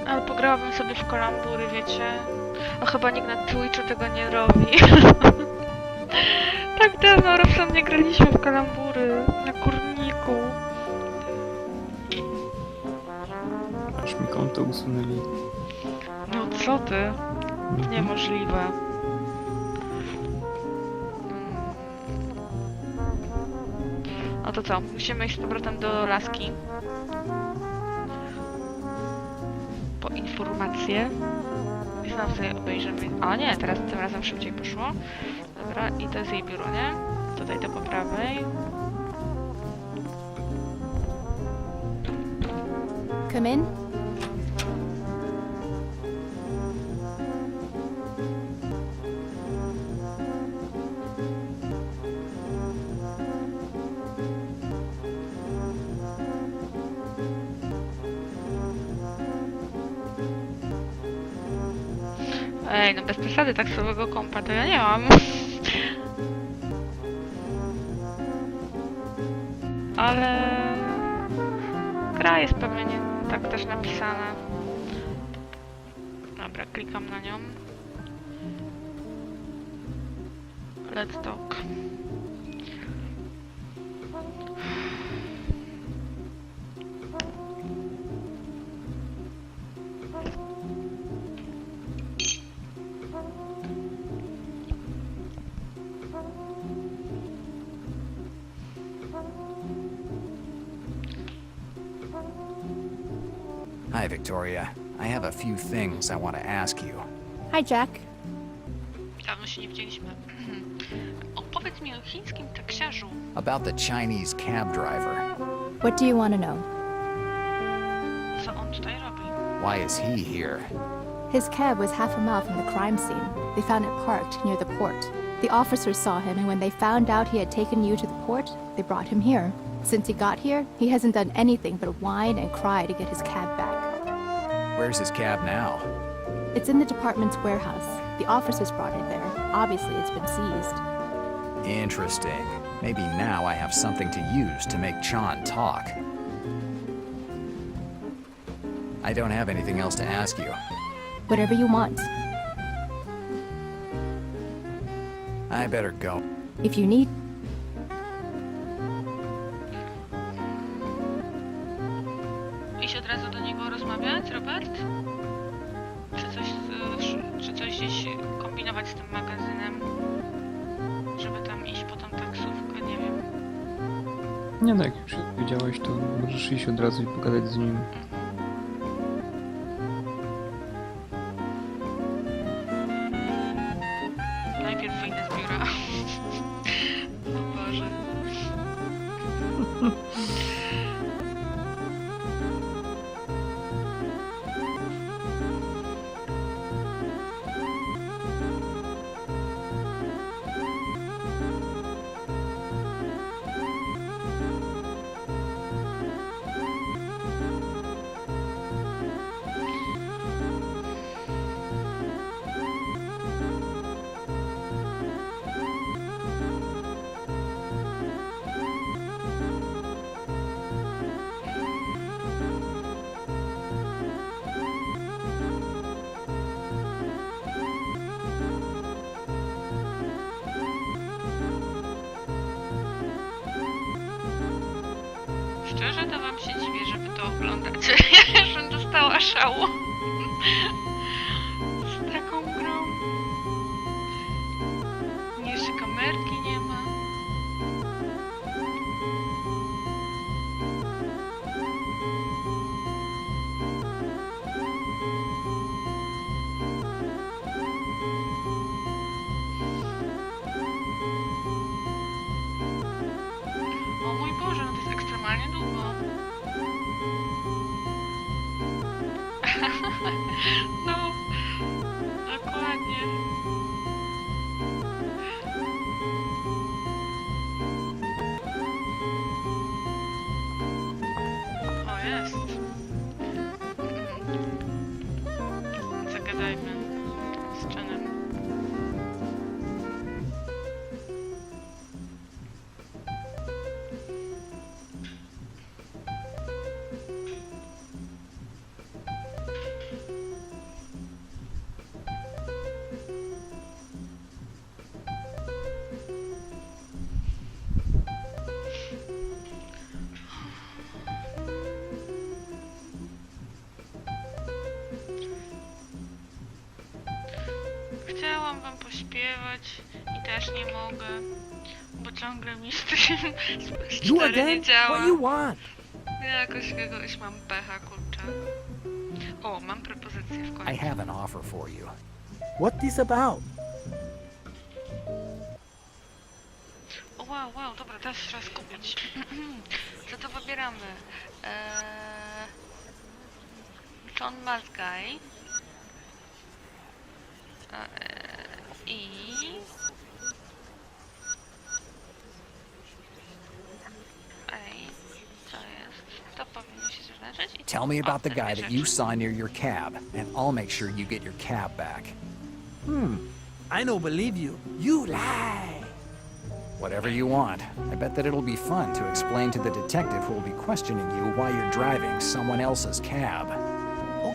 Ale pograłabym sobie w kalambury, wiecie? A chyba nikt na Twitchu tego nie robi. Tak dawno Robson nie graliśmy w kalambury na kurniku. Aż mi konto usunęli. No co ty? Niemożliwe. No to co? Musimy iść z powrotem do laski. Po informację. I znowu sobie obejrzymy. A nie, teraz tym razem szybciej poszło. Dobra, i to jest jej biuro, nie? Tutaj to po prawej. Come in. Ej, no bez przesady tak słabego kompa to ja nie mam. Ale... Gra jest pewnie nie tak też napisana. Dobra, klikam na nią. Let's talk. Hi, Victoria. I have a few things I want to ask you. Hi, Jack. Dawno się nie widzieliśmy. Opowiedz mi o chińskim taksiarzu. About the Chinese cab driver. What do you want to know? Co on tutaj robi? Why is he here? His cab was half a mile from the crime scene. They found it parked near the port. The officers saw him, and when they found out he had taken you to the port, they brought him here. Since he got here, he hasn't done anything but whine and cry to get his cab back. Where's his cab now? It's in the department's warehouse. The officers brought it there. Obviously, it's been seized. Interesting. Maybe now I have something to use to make Chan talk. I don't have anything else to ask you. Whatever you want. I better go. If you need, Iść od razu do niego rozmawiać, Robert? Czy coś gdzieś kombinować z tym magazynem? Żeby tam iść po tą taksówkę, nie wiem. Nie no, jak już wiedziałeś, to możesz iść od razu i pogadać z nim. Najpierw wyjdę z biura. O Boże. Szczerze to wam się dziwię, że wy to oglądacie. Ja już bym dostała szału. Z taką grą. Jeszcze kamerki nie ma. O mój Boże, no to jest ekstremalnie długo. No, dokładnie. O, jest. Zagadajmy z Janem. Chciałam wam pośpiewać i też nie mogę, bo ciągle mi z tym z You 4 nie again? działa. What you want? Jakoś mam pecha, kurczę. O, mam propozycję w I końcu. have an offer for you. What this about? O, wow, dobra, teraz trzeba skupić. Co to wybieramy? John Maltguy. I... Ej, co jest? To powinno się zaznaczyć. Tell me about the O, guy takie that you rzeczy. saw near your cab, and I'll make sure you get your cab back. I don't believe you. You lie. Whatever you want. I bet that it'll be fun to explain to the detective who will be questioning you why you're driving someone else's cab.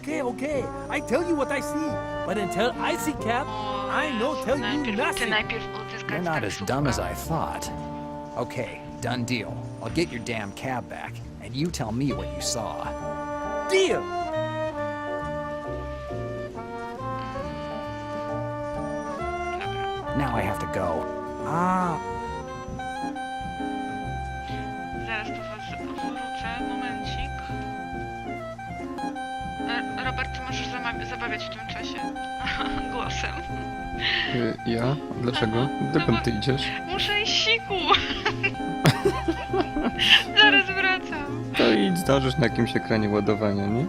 Okay. I tell you what I see. But until I see Cap, I no tell you Ty nothing. najpierw uzyskać You're not as taksówkę. dumb as I thought. Okay, done deal. I'll get your damn cab back, and you tell me what you saw. Deal. Dobra, Now I have to go. Ah, zaraz do was wrócę, momencik. Robert, ty możesz zabawiać w tym czasie głosem. Ja? Dlaczego? Dokąd ty idziesz? Muszę iść siku! Zaraz wracam. To idź, zdążysz na jakimś ekranie ładowania, nie?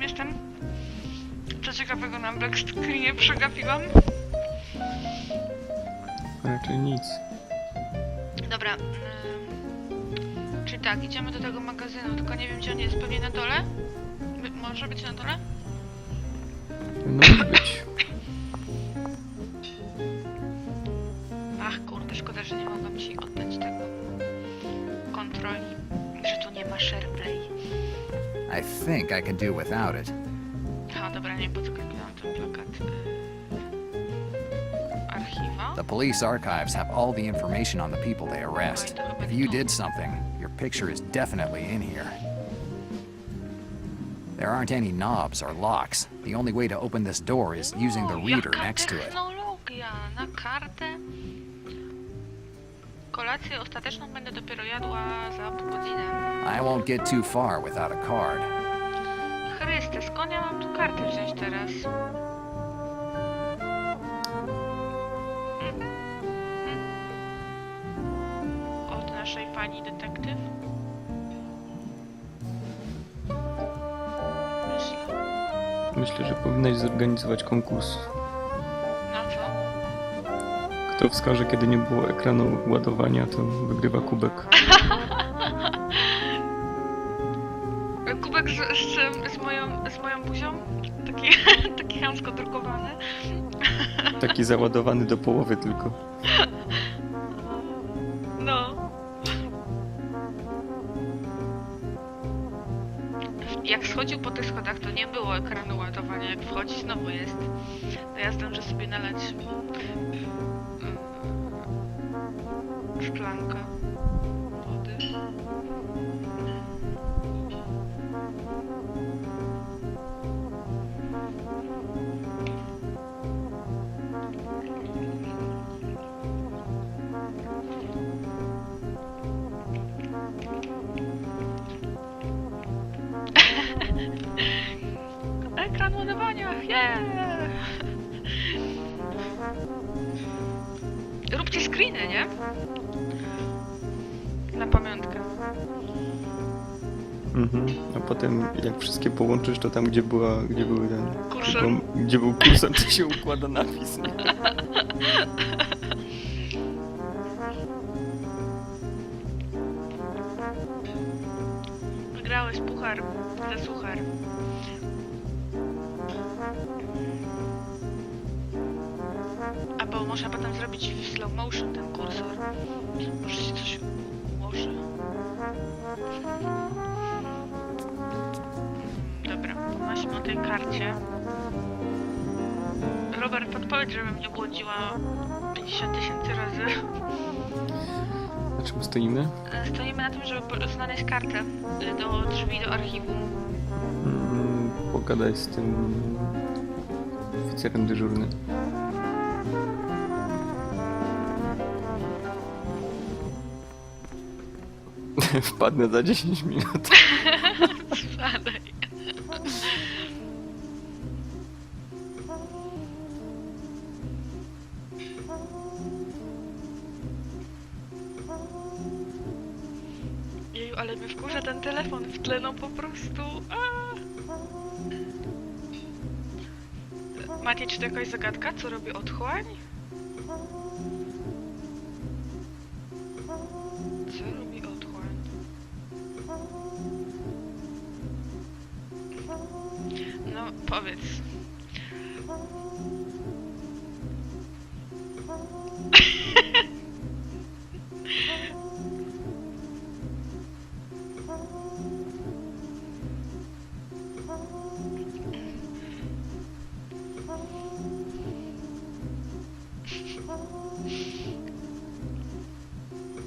Jestem. Co ciekawego na black screenie przegapiłam? Raczej nic. Dobra. Czyli tak, idziemy do tego magazynu, tylko nie wiem, gdzie on jest. Pewnie na dole? Może być na dole? No może być. Ach kurde, szkoda, że nie mogłam ci oddać tego kontroli, że tu nie ma SharePlay. I think I could do without it. Ha, dobra, nie wiem po co kliknęłam ten plakat. Archiwa. The police archives have all the information on the people they arrest. If you did something, your picture is definitely in here. There aren't any knobs or locks. The only way to open this door is using the reader Jaka next to it. technologia! Na kartę. Kolację ostateczną będę dopiero jadła za pół godziny. I won't get too far without a card. Chryste, skąd ja mam tu kartę wziąć teraz? Od naszej pani detektyw? Myślę, że powinnaś zorganizować konkurs. Na co? Kto wskaże, kiedy nie było ekranu ładowania, to wygrywa kubek. Kubek z moją buzią? Taki chamsko drukowany. Taki załadowany do połowy tylko. No. Jak schodził po tych schodach, to nie było ekranu ładowania. Jak wchodzi, znowu jest. To ja zdążę sobie nalać szklankę wody. Róbcie screeny, nie? Na pamiątkę. A potem jak wszystkie połączysz, to tam gdzie były ten... Kursor. Gdzie był kursor, to się układa napis. Nie? Wygrałeś puchar za suchar. A bo można potem zrobić w slow motion ten kursor. Może się coś ułoży. Dobra, pomyślmy o tej karcie. Robert, podpowiedz, żebym nie błądziła 50 000 razy. Na czym stoimy? Stoimy na tym, żeby znaleźć kartę do drzwi do archiwum. Pogadaj z tym oficerem dyżurnym. Wpadnę za 10 minut. Spadaj. Jeju, ale mnie wkurza ten telefon w tle, no po prostu. Macie, czy to jakaś zagadka? Co robi otchłań? Co robi otchłań? No, powiedz.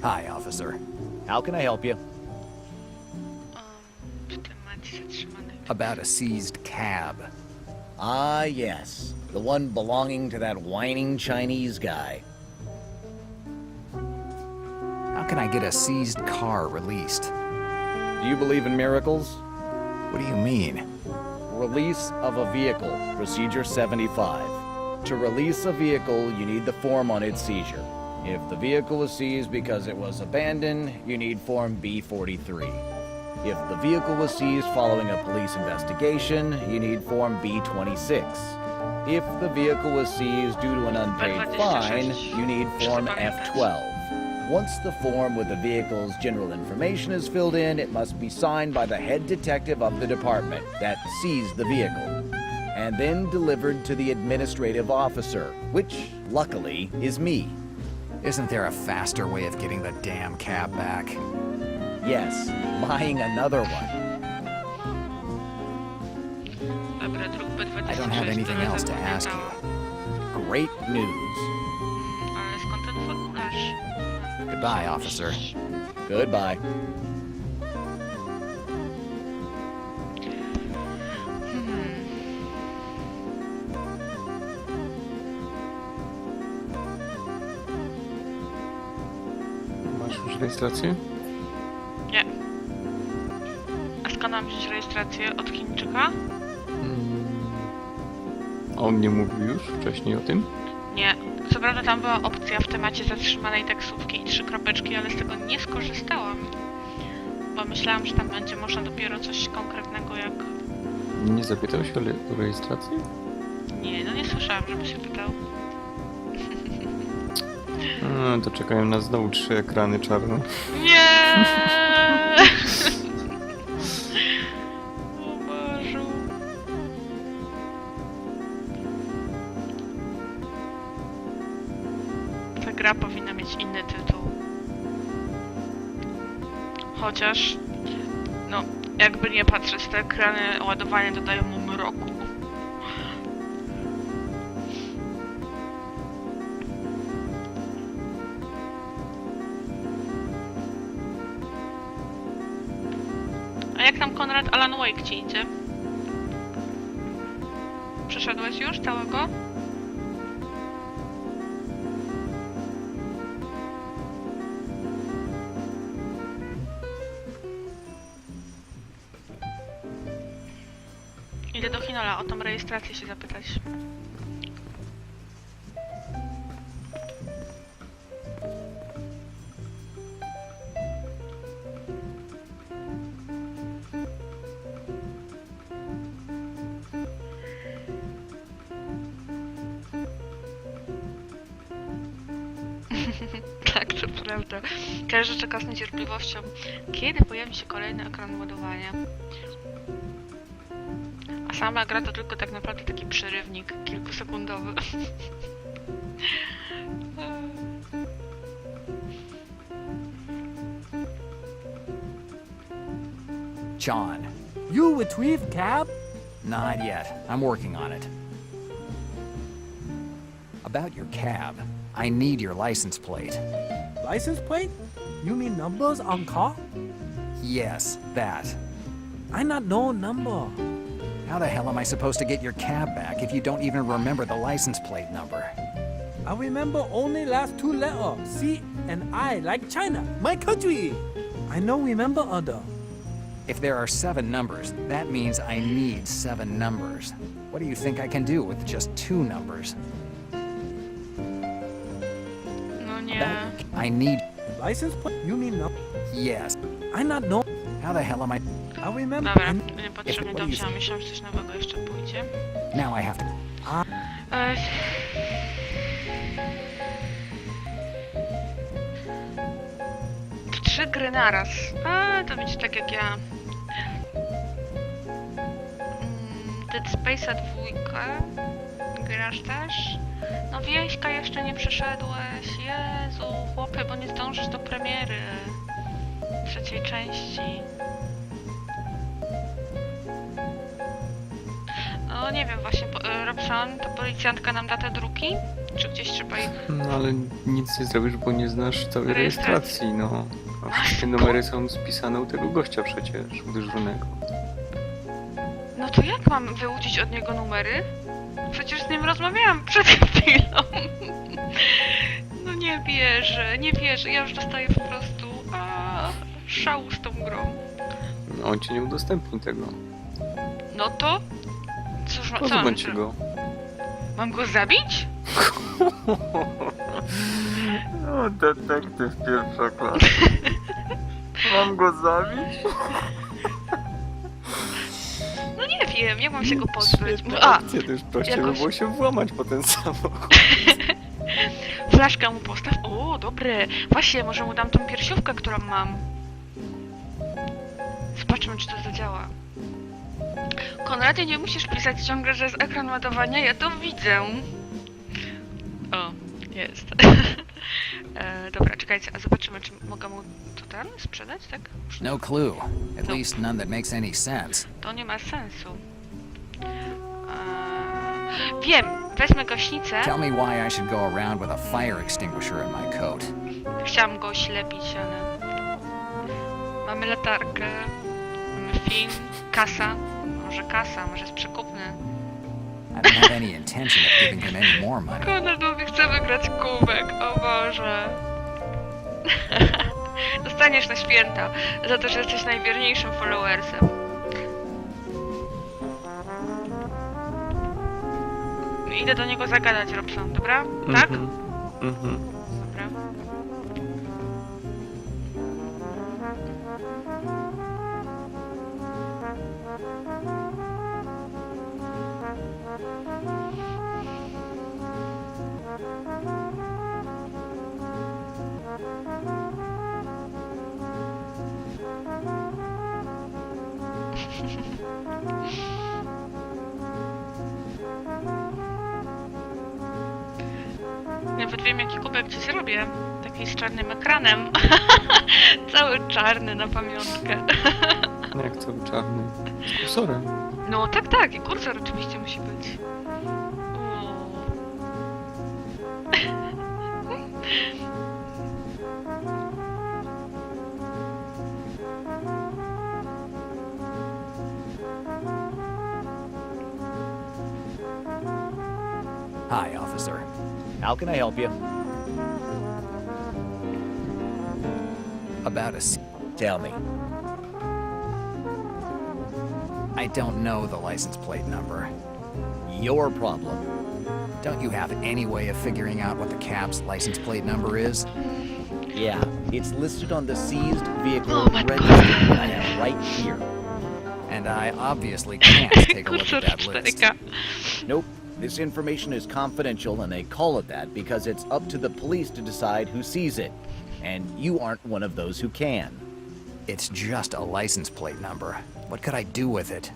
Hi, officer. How can I help you? Czy ten macie zatrzymany? About a seized cab. Ah, yes. The one belonging to that whining Chinese guy. How can I get a seized car released? Do you believe in miracles? What do you mean? Release of a vehicle, Procedure 75. To release a vehicle, you need the form on its seizure. If the vehicle was seized because it was abandoned, you need Form B43. If the vehicle was seized following a police investigation, you need Form B26. If the vehicle was seized due to an unpaid fine, you need Form F12. Once the form with the vehicle's general information is filled in, it must be signed by the head detective of the department that seized the vehicle, and then delivered to the administrative officer, which, luckily, is me. Isn't there a faster way of getting the damn cab back? Yes, buying another one. Dobra, druk B26. I don't have anything które else to ask zapamiętałam. you. Great news. Ale skąd ten formularz? Goodbye, officer. Goodbye. Masz już rejestrację? Nie. A skąd mam wziąć rejestrację? Od Chińczyka? A on nie mówił już wcześniej o tym? Nie. Co prawda tam była opcja w temacie zatrzymanej taksówki i 3 kropeczki, ale z tego nie skorzystałam. Bo myślałam, że tam będzie można dopiero coś konkretnego jak... Nie zapytał się o rejestrację? Nie, no nie słyszałam, żeby się pytał. A, to czekają nas znowu 3 ekrany czarne. Nie! O Bożu. Ta gra powinna mieć inny tytuł. Chociaż, no, jakby nie patrzeć, te ekrany ładowania dodają mu mroku. A jak tam Konrad Alan Wake ci idzie? Przeszedłeś już całego? Idę do Hinola o tą rejestrację się zapytać. naprawdę. Każdy czeka z niecierpliwością, kiedy pojawi się kolejny ekran ładowania. A sama gra to tylko tak naprawdę taki przerywnik kilkusekundowy. John. You retrieve cab? Not yet. I'm working on it. About your cab, I need your license plate. License plate? You mean numbers on car? Yes, that. I not know number. How the hell am I supposed to get your cab back if you don't even remember the license plate number? I remember only last two letters, C and I, like China, my country. I no remember other. If there are 7 numbers, that means I need 7 numbers. What do you think I can do with just 2 numbers? No nie. I need... License plate? You mean no? Yes. I not know. How the hell am I... I remember. Dobra, niepotrzebnie What do you dobrze, a myślałam, że coś nowego jeszcze pójdzie. Now I have to... Ech. Trzy gry naraz. A, to będzie tak jak ja. Dead Space'a 2. Grasz też? No Wieśka jeszcze nie przeszedłeś. Jezu, chłopie, bo nie zdążysz do premiery trzeciej części. No nie wiem właśnie, Robson, to policjantka nam da te druki? Czy gdzieś trzeba ich... No ale nic nie zrobisz, bo nie znasz całej Rejestracji. rejestracji, no. A wszystkie numery są spisane u tego gościa przecież, u dyżurnego. No to jak mam wyłudzić od niego numery? Przecież z nim rozmawiałam przed chwilą. No nie wierzę, ja już dostaję po prostu szału z tą grą. No, on ci nie udostępni tego. No to? Cóż, co mam Pozbądź zrobić? go. Mam go zabić? No, detektyw pierwszoklasa. Mam go zabić? No nie wiem, jak mam się go pozbyć? Świetna A, opcja, to już prościej by jakoś- było się włamać po ten samochód. flaszkę mu postaw. O, dobre. Właśnie, może mu dam tą piersiówkę, którą mam. Zobaczmy, czy to zadziała. Konradzie, nie musisz pisać ciągle, że jest ekran ładowania, ja to widzę. O, jest. Dobra, czekajcie, a zobaczymy, czy mogę mu to tam sprzedać, tak? No clue. At No. least none that makes any sense. To nie ma sensu. Wiem, wezmę gaśnicę. Tell me why I should go around with a fire extinguisher in my coat. Chciałam go oślepić, ale... Mamy latarkę, mamy film, kasa. Może jest przekupny. I don't have any intention of giving him any more money. Konradowi chce wygrać kubek, o Boże. Dostaniesz na święta, za to, że jesteś najwierniejszym followersem. Idę do niego zagadać, Robson, dobra? Tak? Dobra. Nawet wiem, jaki kubek ci zrobię. Taki z czarnym ekranem. Cały czarny na pamiątkę. Jak cały czarny. Z kursorem. No tak, i kursor oczywiście musi być. Hi, officer. How can I help you? About a... Tell me. I don't know the license plate number. Your problem. Don't you have any way of figuring out what the cab's license plate number is? Yeah, it's listed on the seized vehicle Oh my God. registry that I have right here. And I obviously can't take a look Kursor at that list. 4K. Nope. This information is confidential and they call it that because it's up to the police to decide who sees it. and you aren't one of those who can. It's just a license plate number. What could I do with it?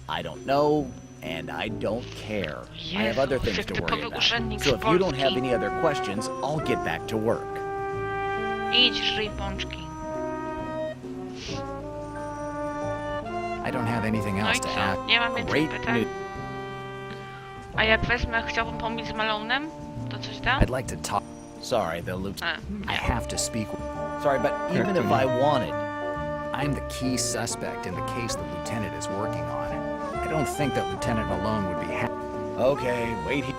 I don't know, and I don't care. I have other things jak to worry typowy about. urzędnik z So if you don't have Polski. any other questions, I'll get back to work. Idź, żyj pączki. I don't have anything No i else to add. co? Nie mam więcej Great pytań. news. A jak wezmę, chciałbym pomóc z Malonem, to coś da? I'd like to talk. Sorry, the lieutenant. A, I have to speak. Sorry, but even if I wanted, I'm the key suspect in the case the lieutenant is working on. I don't think that Lieutenant Malone would be happy. okay, wait here.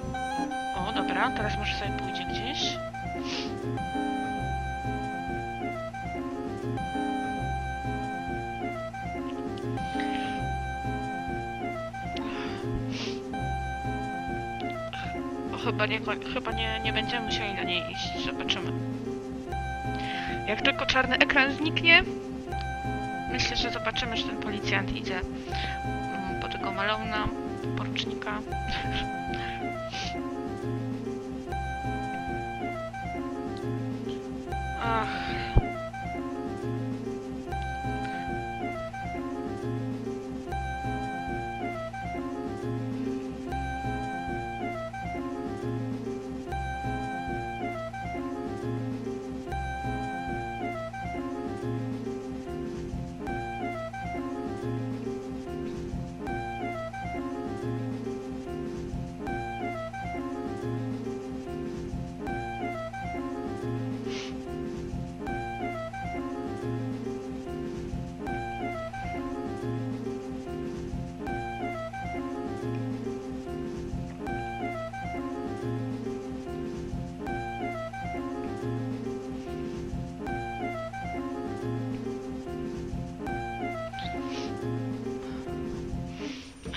O, dobra, teraz może sobie pójdzie gdzieś. O, chyba nie będziemy musieli do niej iść, zobaczymy. Jak tylko czarny ekran zniknie, myślę, że zobaczymy, że ten policjant idzie po tego Malona, porucznika. Ach.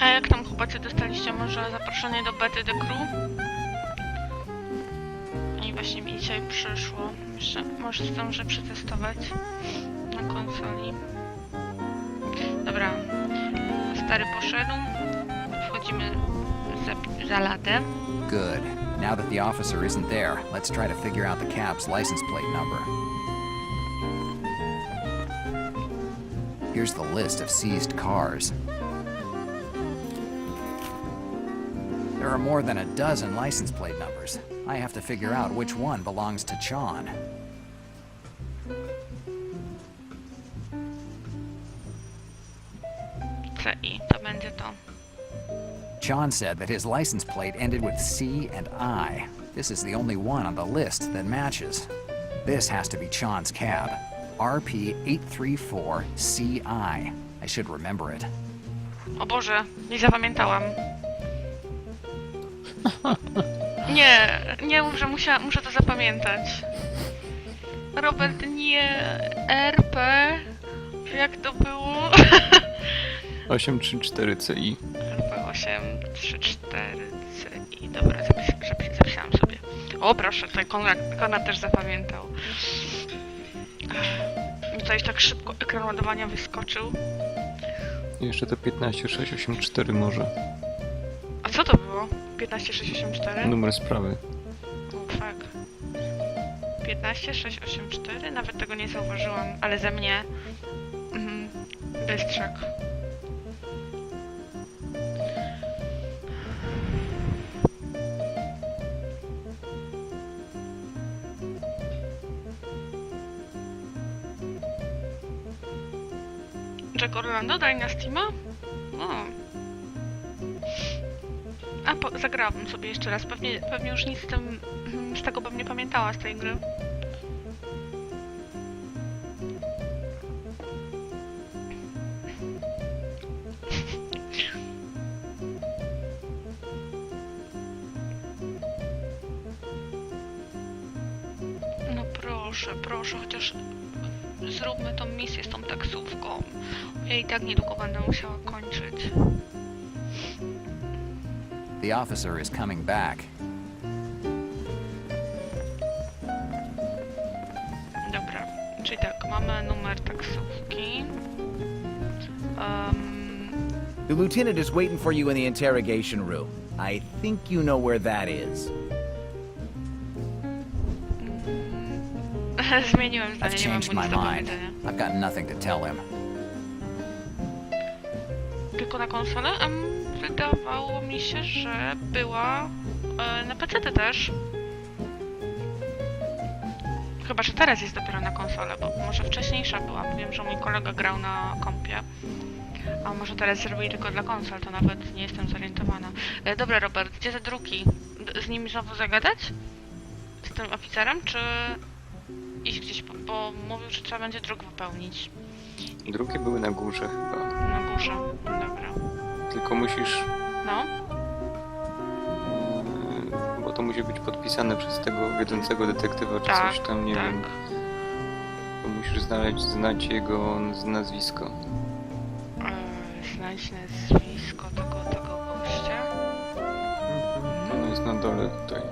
A jak tam chłopacy dostaliście może zaproszenie do bety The Crew? I właśnie mi dzisiaj przyszło. Jeszcze może zdążę przetestować na konsoli. Dobra, stary poszedł. Wchodzimy za ladę. Good. Now that the officer isn't there, let's try to figure out the cab's license plate number. Here's the list of seized cars. There are more than a dozen license plate numbers. I have to figure out which one belongs to Chon. CI, to będzie to. Chon said that his license plate ended with C and I. This is the only one on the list that matches. This has to be Chon's cab. RP834CI. I should remember it. O Boże, nie zapamiętałam. Nie mów, że muszę to zapamiętać. Robert, nie. RP. Jak to było? 834 CI. RP834CI. Dobra, zapisałam sobie. O proszę, tutaj Konrad też zapamiętał. Tutaj tak szybko ekran ładowania wyskoczył. I jeszcze to 15684 może. A co to było? 15684? Numer sprawy. Fuck. 15684? Nawet tego nie zauważyłam, ale ze mnie bystrzak. Jack Orlando, daj na Steama? No. A, zagrałabym sobie jeszcze raz. Pewnie już nic z tego bym nie pamiętała z tej gry. No proszę, chociaż zróbmy tą misję z tą taksówką. Ja i tak niedługo będę musiała kończyć. The officer is coming back. Dobra, czyli tak, mamy numer taksówki. The lieutenant is waiting for you in the interrogation room. I think you know where that is. Zmieniłem zdanie, I've nie mam changed mu my nic do mind. powiedzenia. I've got nothing to tell him. Tylko na konsolę? Wydawało mi się, że była na PC też. Chyba, że teraz jest dopiero na konsolę, bo może wcześniejsza była. Wiem, że mój kolega grał na kompie. A może teraz zrobili tylko dla konsol, to nawet nie jestem zorientowana. Dobra, Robert, gdzie te druki? Z nimi znowu zagadać? Z tym oficerem, czy iść gdzieś, bo mówił, że trzeba będzie druk wypełnić. Drugie były na górze chyba. Na górze, dobra. Tylko musisz... No, bo to musi być podpisane przez tego wiedzącego detektywa, czy tak, coś tam, nie tak. wiem. To musisz znać jego nazwisko. Znajdź nazwisko tego gościa. Ono jest na dole tutaj.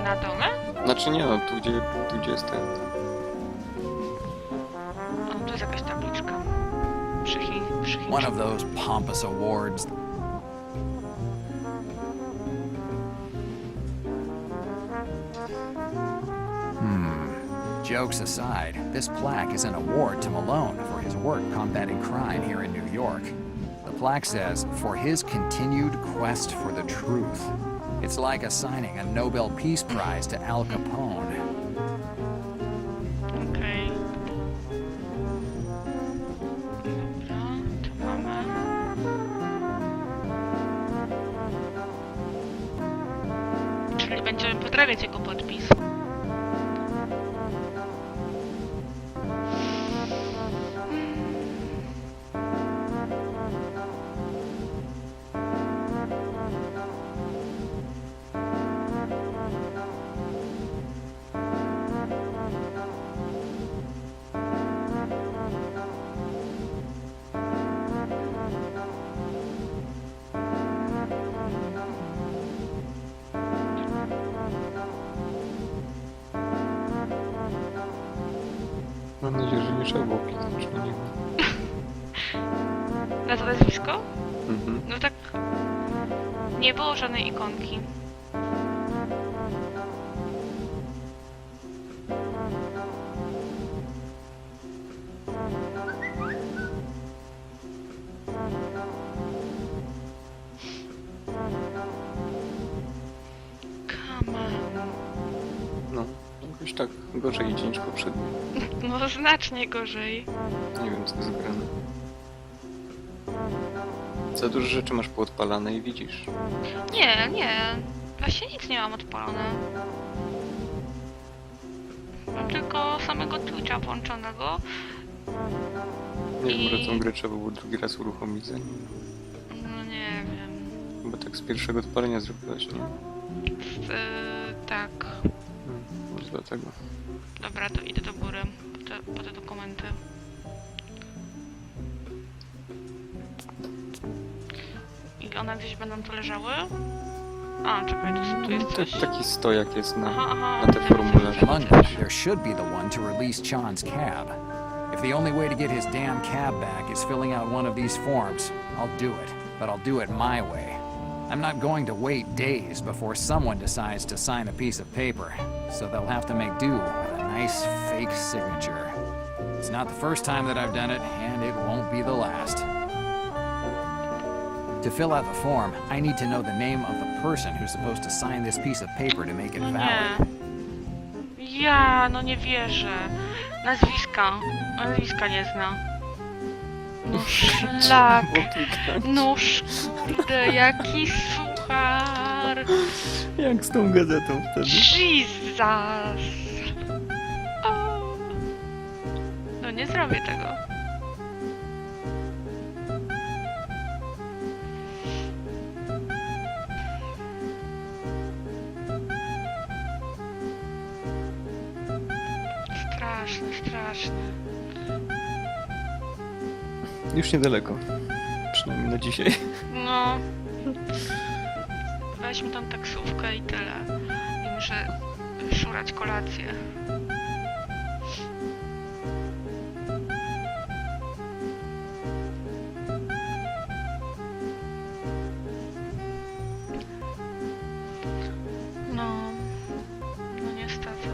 Na dole? Znaczy nie no, tu gdzie jest ten. O, tu jest jakaś tabliczka. Przychyl. One of those pompous awards. Jokes aside, this plaque is an award to Malone for his work combating crime here in New York. The plaque says, for his continued quest for the truth. It's like assigning a Nobel Peace Prize to Al Capone. Okej. Dobra, tu mamy. Czyli będziemy podrabiać jego podpis. Mam nadzieję, że nie trzeba było kliknąć na niego. Na to nazwisko? Mhm. No tak... Nie było żadnej ikonki. Come on. No, jakoś tak gorzej idzie niż poprzednio. No znacznie gorzej. Nie wiem co jest grane. Za dużo rzeczy masz poodpalane i widzisz. Nie. Właśnie nic nie mam odpalone. Mam tylko samego Twitcha włączonego. Nie wiem, I- może tą grę trzeba było drugi raz uruchomić zanim. No nie wiem. Bo tak z pierwszego odpalenia zrobiłaś, nie? Tak. Może dlatego. Dobra, to idę do góry po te dokumenty. I one gdzieś będą tu leżały? A, czekaj, tu jest coś. Taki stojak jest Aha, na te formularze. Monday, there should be the one to release Chan's cab. If the only way to get his damn cab back is filling out one of these forms, I'll do it. But I'll do it my way. I'm not going to wait days before someone decides to sign a piece of paper, so they'll have to make do with a nice fake signature. It's not the first time that I've done it, and it won't be the last. To fill out the form, I need to know the name of the person who's supposed to sign this piece of paper to make it No valid. nie. No nie wierzę. Nazwiska nie zna. No szlak. No kurde, jaki suchar. Jak z tą gazetą wtedy? Jesus. O. No nie zrobię tego. Straszne. Już niedaleko. Przynajmniej na dzisiaj. No. Weźmy tą taksówkę i tyle. I muszę szurać kolację. No niestety.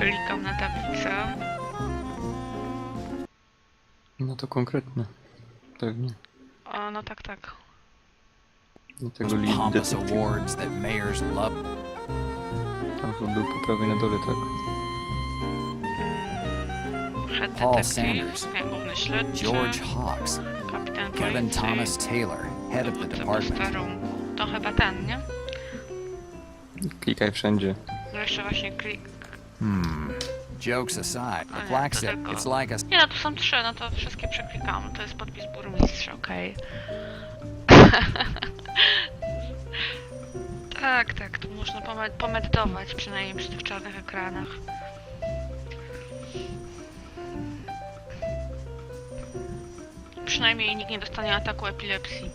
klikam na tablicę. No to konkretne. Pewnie. O, no tak, tak. Dlatego Those lead pompous detective. awards that mayors love. Tam chyba był po prawej na dole, tak? Head Paul detective, Sanders. nie, główny śledczy, George Hawks. kapitan Kevin policji, Thomas Taylor, head of the dowódca department. posterunku. To chyba ten, nie? Klikaj wszędzie. No jeszcze właśnie klik. Jokes aside, A the nie, plaque to said tylko- it's like a Nie no, tu są 3, no to wszystkie przeklikam. To jest podpis burmistrza, okej. Tak, tak, tu można pomedytować, przynajmniej przy tych czarnych ekranach. Przynajmniej nikt nie dostanie ataku epilepsji.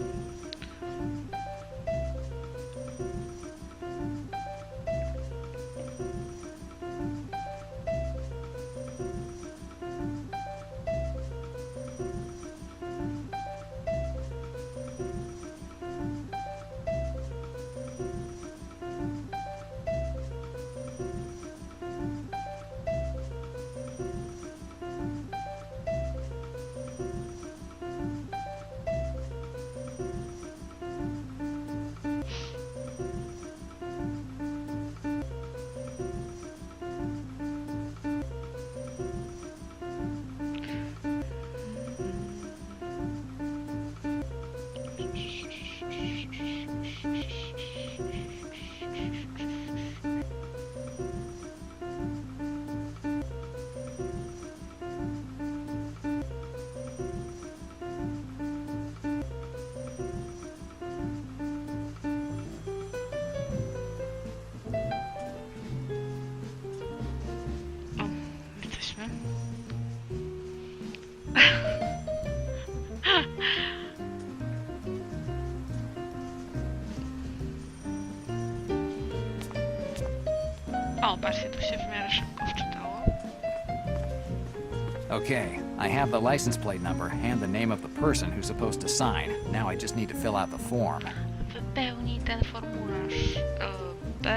O, jesteśmy. O, patrzcie, tu się w miarę szybko wczytało. Okay, I have the license plate number and the name of the person who's supposed to sign. Now I just need to fill out the form. Wypełnij ten formularz. B...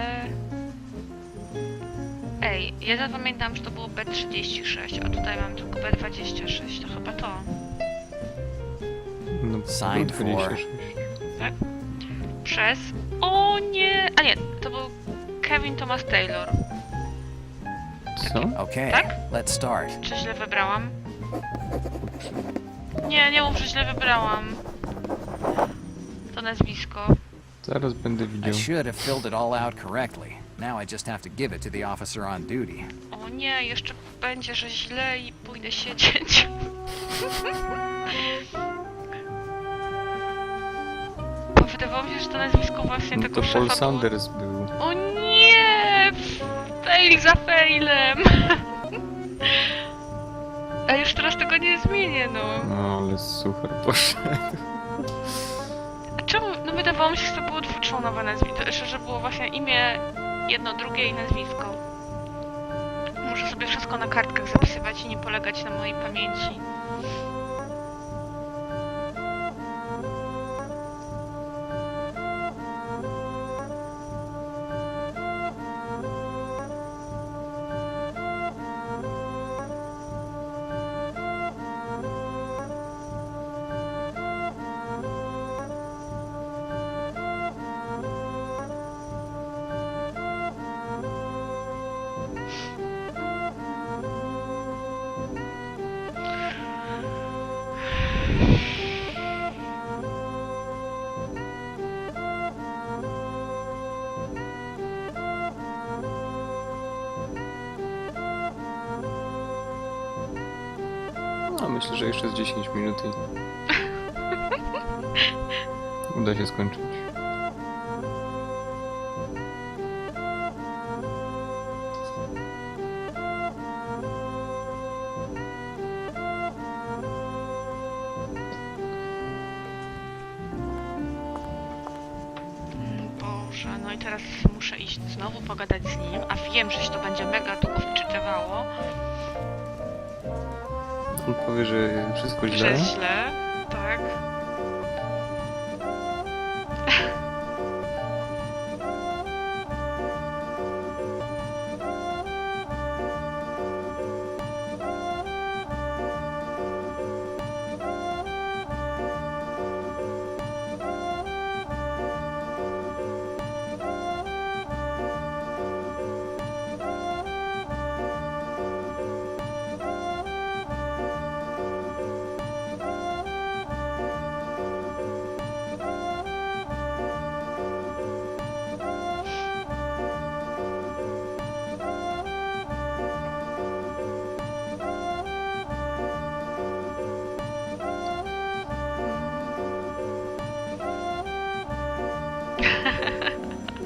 Ej, ja zapamiętam, że to było B36, a tutaj mam tylko B26, to chyba to. No, Signed for. 26. Tak? Przez... O nie! A nie, to był Kevin Thomas Taylor. Co? Okay, Tak? let's start. Czy źle wybrałam? Nie, nie mów, że źle wybrałam. To nazwisko. Zaraz będę I widział. should have filled it all out correctly. Now I just have to give it to the officer on duty. O nie, jeszcze będzie, że źle i pójdę siedzieć. Bo wydawało mi się, że to nazwisko właśnie No tego to szefa Paul było... Sanders był. O nie! Fail za failem! A już teraz tego nie zmienię, no. No ale super poszedł. A czemu? No wydawało mi się, że to było dwuczłonowe nazwisko, że było właśnie imię, jedno, drugie i nazwisko. Muszę sobie wszystko na kartkach zapisywać i nie polegać na mojej pamięci. No myślę, że jeszcze z 10 minut i uda się skończyć. Boże, no i teraz muszę iść znowu pogadać z nim, a wiem, że się to będzie mega długo wczytywało, On powie, że wszystko że źle. jest źle, tak.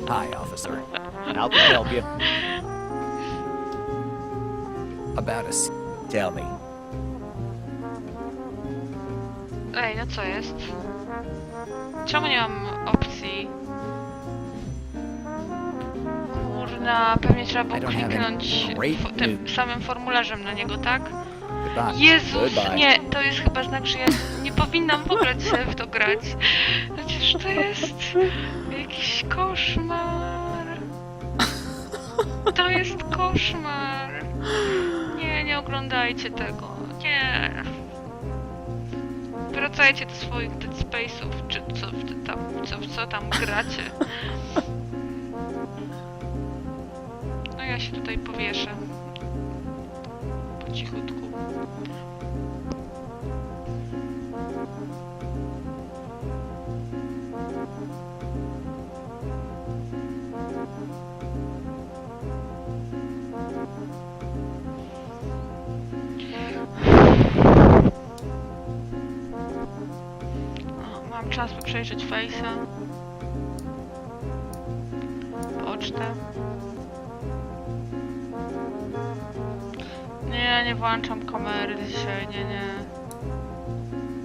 Hi, officer. How can I help you? About a Tell me. Ej, no co jest? Czemu nie mam opcji? Kurna, pewnie trzeba było I don't have any kliknąć great tym news. samym formularzem na niego, tak? Goodbye. Jezus, Goodbye. nie, to jest chyba znak, że ja nie powinnam w ogóle sobie w to grać. Przecież to jest jakiś koszmar. To jest koszmar. Nie, nie oglądajcie tego. Nie. Wracajcie do swoich Dead Space'ów, czy co tam gracie. No ja się tutaj powieszę. Po cichutku. O, mam czas, by przejrzeć Face'a. Pocztę. Nie, nie włączam kamery dzisiaj, nie.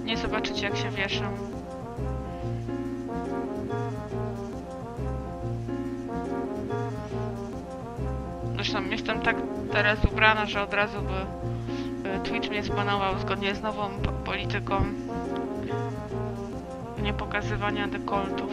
Nie zobaczycie, jak się wieszam. Zresztą jestem tak teraz ubrana, że od razu by Twitch mnie zbanował zgodnie z nową polityką nie pokazywania dekoltów.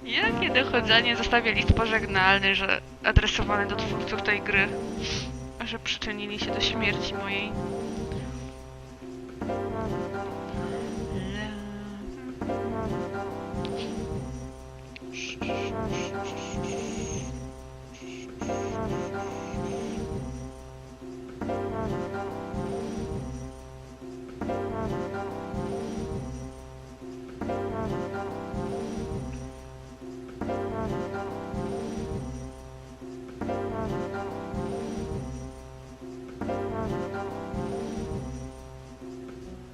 Jakie dochodzenie? Zostawię list pożegnalny, że adresowany do twórców tej gry, że przyczynili się do śmierci mojej.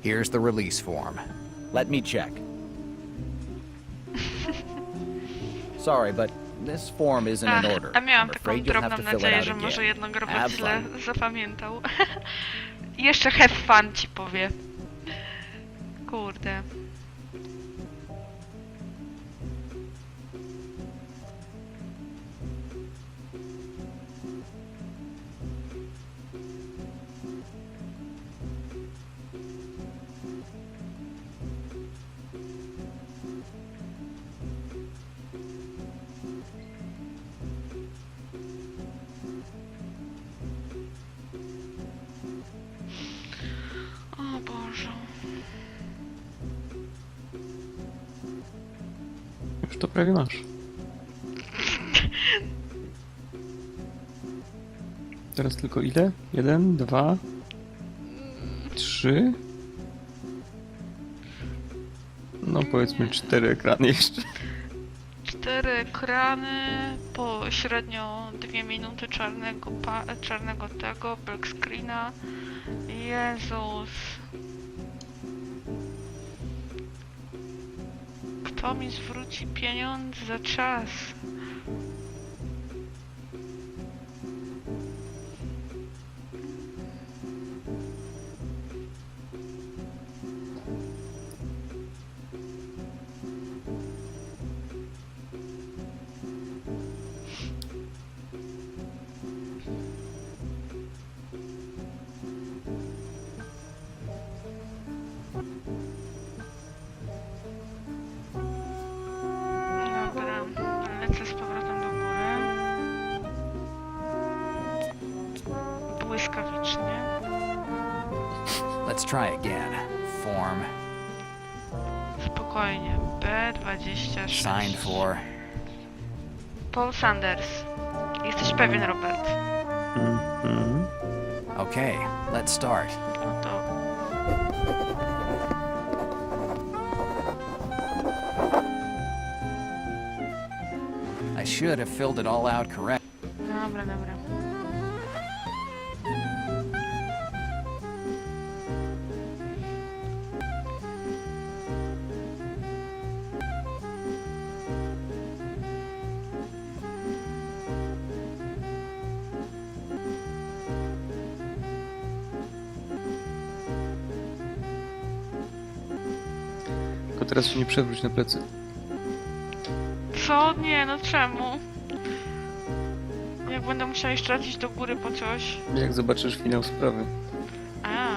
Here's the release form. Let me check. Sorry, but this form isn't in order. A miałam I'm taką afraid you'll have drobną to fill it nadzieję, out że może again. jednak robot Have źle fun. zapamiętał. I jeszcze have fun ci powie. Kurde. O Boże. Już to prawie masz. Teraz tylko ile? 1, 2, 3. No powiedzmy 4 ekrany jeszcze. 4 ekrany, po średnio 2 minuty czarnego tego, black screena. Jezus. Kto mi zwróci pieniądze za czas? Dobra, lecę z powrotem do góry. Błyskawicznie. Let's try again. Form. Spokojnie. B26. Signed for. Paul Sanders. Jesteś pewien, Robert? Mhm. Okay, let's start. No to... I should have filled it all out correct. Dobra, dobra. Tylko teraz się nie przewróć na plecy. Co? Nie, no czemu? Jak będę musiała jeszcze raz iść do góry po coś? Jak zobaczysz finał sprawy. A.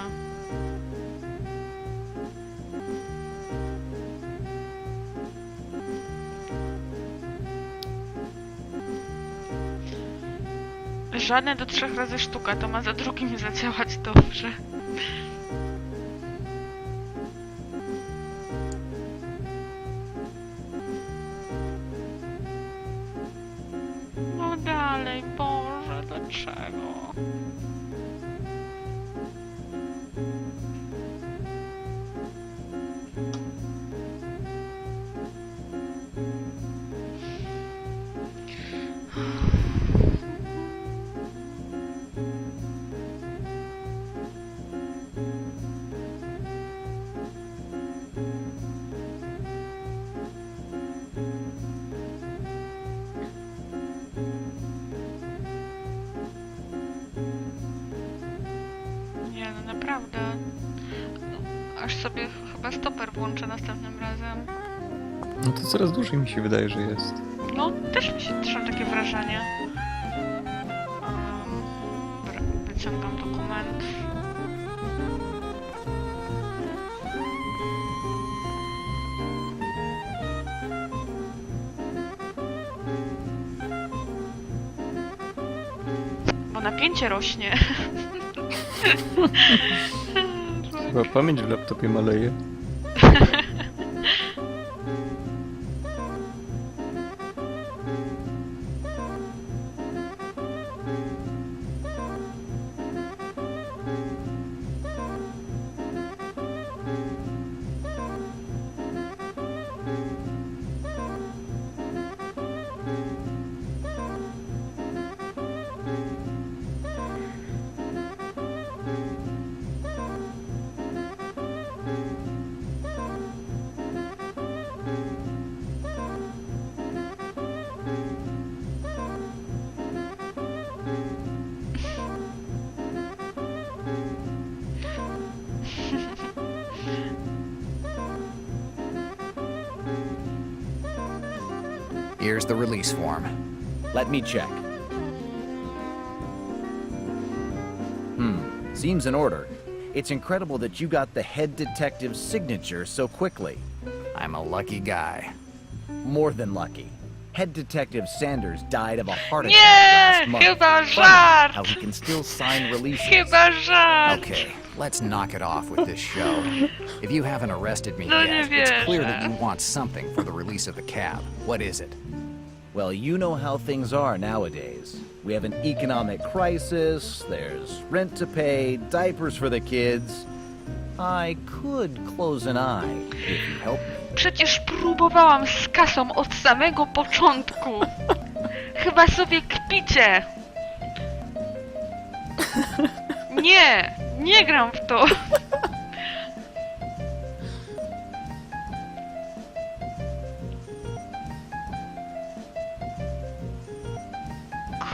Żadne do 3 razy sztuka, to ma za drugim zadziałać dobrze. No dalej, Boże, dlaczego? Nie, no naprawdę. Aż sobie chyba stoper włączę następnym razem. No to coraz dłużej mi się wydaje, że jest. No, też mam takie wrażenie. Dobra, wyciągam dokument. Bo napięcie rośnie. Chyba pamięć w laptopie maleje. Here's the release form. Let me check. Seems in order. It's incredible that you got the head detective's signature so quickly. I'm a lucky guy. More than lucky. Head Detective Sanders died of a heart Nie, attack last month. chyba Funny żart. how he can still sign releases. Chyba żart! Okay, let's knock it off with this show. If you haven't arrested me No nie yet, it's clear that wierzę. you want something for the release of the cab. What is it? Well, you know how things are nowadays. We have an economic crisis, there's rent to pay, diapers for the kids. I could close an eye if you help me. Przecież próbowałam z kasą od samego początku. Chyba sobie kpicie. Nie, nie gram w to.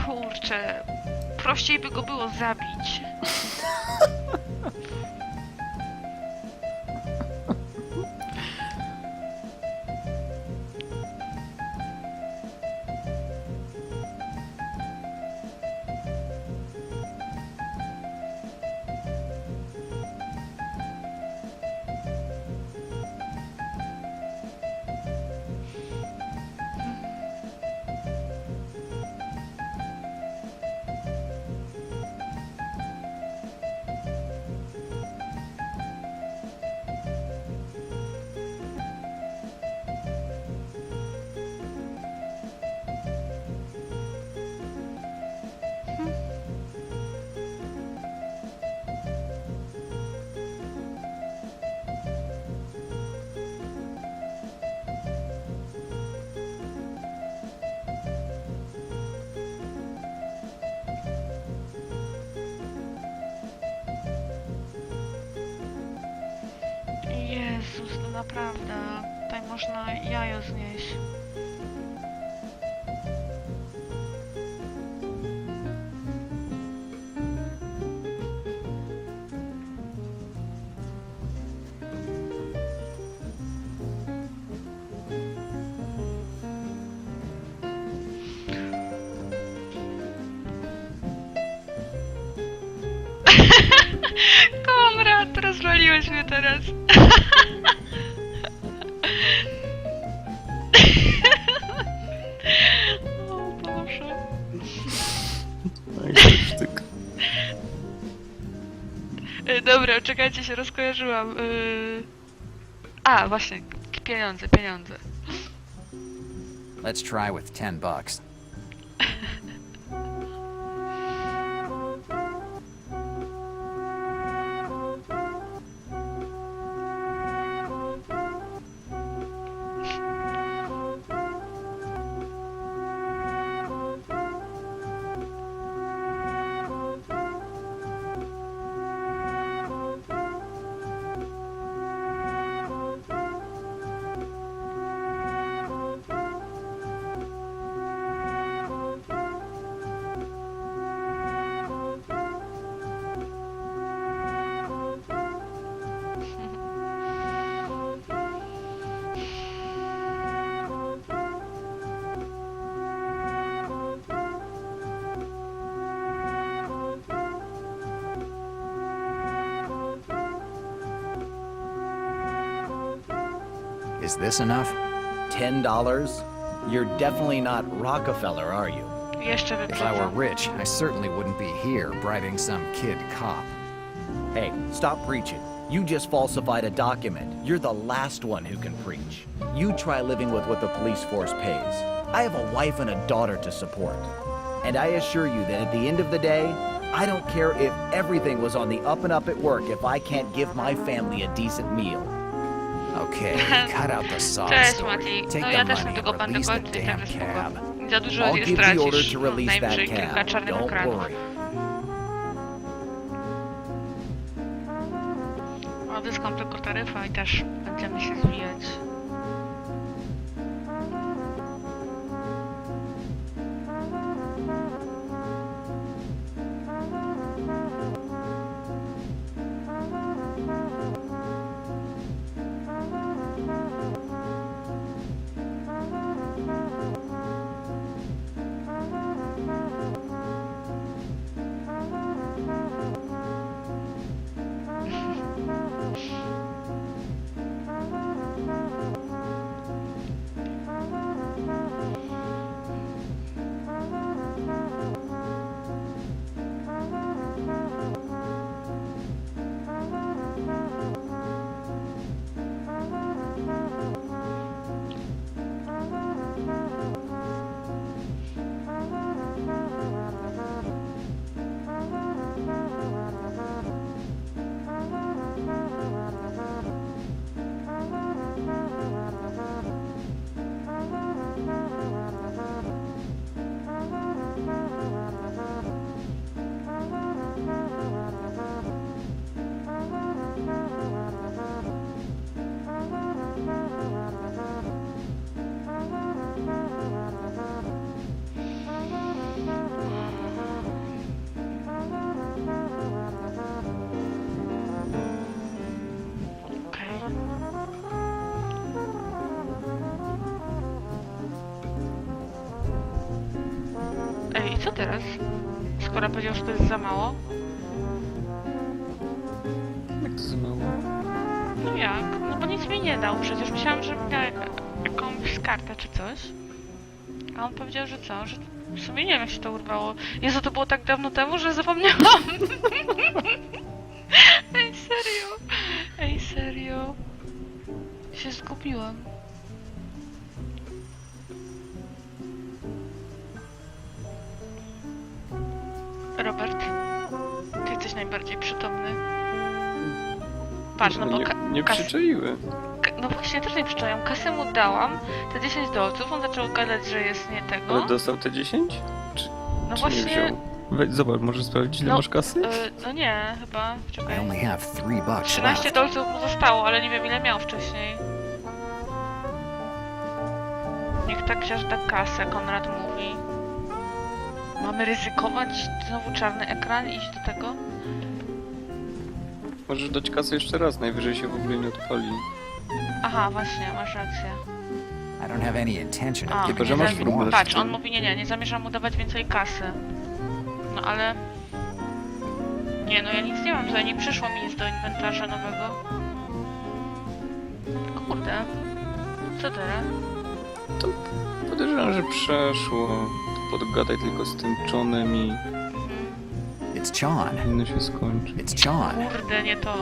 Kurczę, prościej by go było zabić. naprawdę. Tutaj można jajo znieść. Komrad, rozwaliłeś mnie teraz. O Boże. Majstersztyk. Dobra, czekajcie, się rozkojarzyłam. A, właśnie, pieniądze. Let's try with $10. Is this enough? $10? You're definitely not Rockefeller, are you? Jeszcze If I were wyprzedzam. rich, I certainly wouldn't be here bribing some kid cop. Hey, stop preaching. You just falsified a document. You're the last one who can preach. You try living with what the police force pays. I have a wife and a daughter to support. And I assure you that at the end of the day, I don't care if everything was on the up and up at work if I can't give my family a decent meal. Okay, cut out the sob Cześć story. Mati. Take No the ja też money tylko and będę release the kończyć, damn tak cab. spoko. Za dużo I'll nie give the order stracisz. to No, release that najwyżej kilka cab. czarnych Don't ekranów. worry. Odzyskam tylko taryfa i też będziemy się zwijać. Ej, i co teraz? Skoro powiedział, że to jest za mało? Jak to za mało? No jak? No bo nic mi nie dał. Przecież myślałam, że miał jakąś kartę czy coś. A on powiedział, że co? Że w sumie nie wiem, jak się to urwało. Jezu, to było tak dawno temu, że zapomniałam. Ej, serio? Ej, serio? Się zgubiłam. Robert, ty jesteś najbardziej przytomny. Patrz, no bo nie przyczaiłem. no właśnie, też nie przyczaiłam. Kasę mu dałam, te 10 dolców, on zaczął gadać, że jest nie tego. Ale dostał te 10? Czy, No czy nie właśnie, wziął? Weź, zobacz, możesz sprawdzić, ile No, masz kasy? no nie, chyba, I czekaj. only have $3 13 left. dolców mu zostało, ale nie wiem ile miał wcześniej. tak wziąć na kasę, Konrad mówi. Mamy ryzykować znowu czarny ekran i iść do tego? Możesz dać kasę jeszcze raz, najwyżej się w ogóle nie odpali. Aha, właśnie, masz rację. I don't have any intention A, of Tylko, giving że you masz any wróbel. more. patrz, on mówi nie zamierzam mu dawać więcej kasy. No ale... Nie, no ja nic nie mam, tutaj nie przyszło mi nic do inwentarza nowego. Kurde. Co teraz? To podejrzewam, że przeszło. To podgadaj tylko z tym Johnem i It's John. inny się skończy. It's John. Kurde, nie to.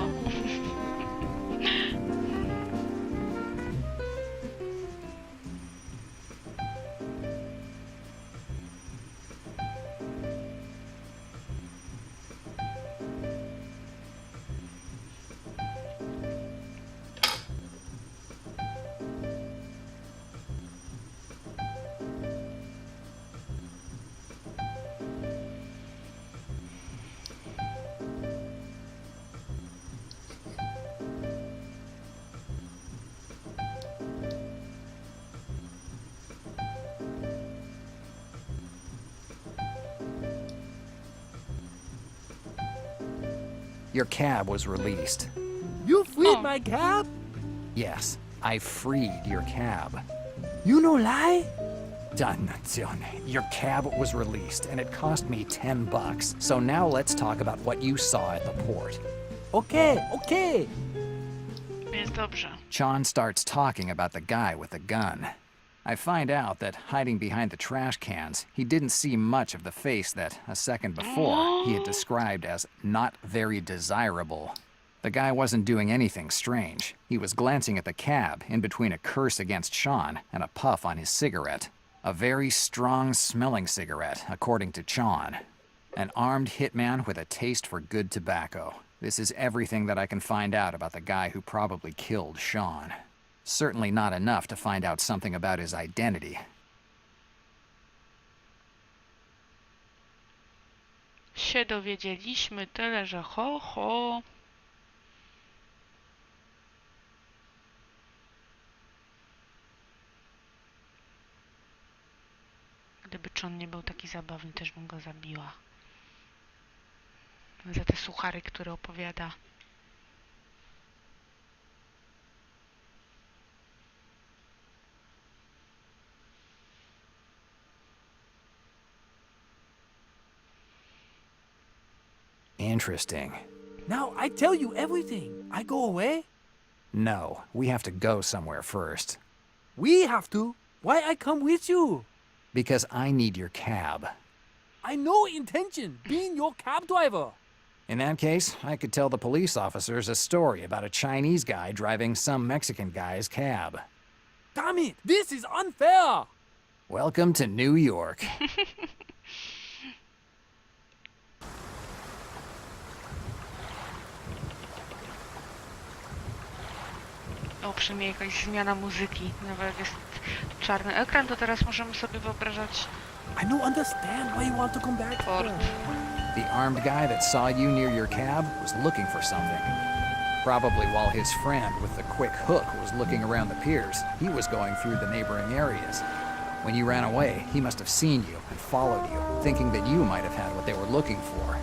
Your cab was released. You freed Oh. my cab? Yes, I freed your cab. You no lie? Done. Your cab was released, and it cost me $10. So now let's talk about what you saw at the port. Okay. Jest dobrze. Sean starts talking about the guy with the gun. I find out that hiding behind the trash cans, he didn't see much of the face that, a second before, he had described as not very desirable. The guy wasn't doing anything strange. He was glancing at the cab, in between a curse against Sean and a puff on his cigarette. A very strong-smelling cigarette, according to Sean. An armed hitman with a taste for good tobacco. This is everything that I can find out about the guy who probably killed Sean. Certainly not enough to find out something about his identity. Się dowiedzieliśmy tyle, że ho, ho. Gdyby John nie był taki zabawny, też bym go zabiła. Za te suchary, które opowiada. Interesting. Now I tell you everything. I go away? No, we have to go somewhere first. We have to. Why I come with you? Because I need your cab. I no intention being your cab driver. In that case, I could tell the police officers a story about a Chinese guy driving some Mexican guy's cab. Damn it, this is unfair. Welcome to New York. O, przynajmniej jakaś zmiana muzyki. Nawet jak jest czarny ekran, to teraz możemy sobie wyobrażać I no understand why you want to come back port. for. The armed guy that saw you near your cab was looking for something. Probably while his friend with the quick hook was looking around the piers, he was going through the neighboring areas. When you ran away, he must have seen you and followed you, thinking that you might have had what they were looking for.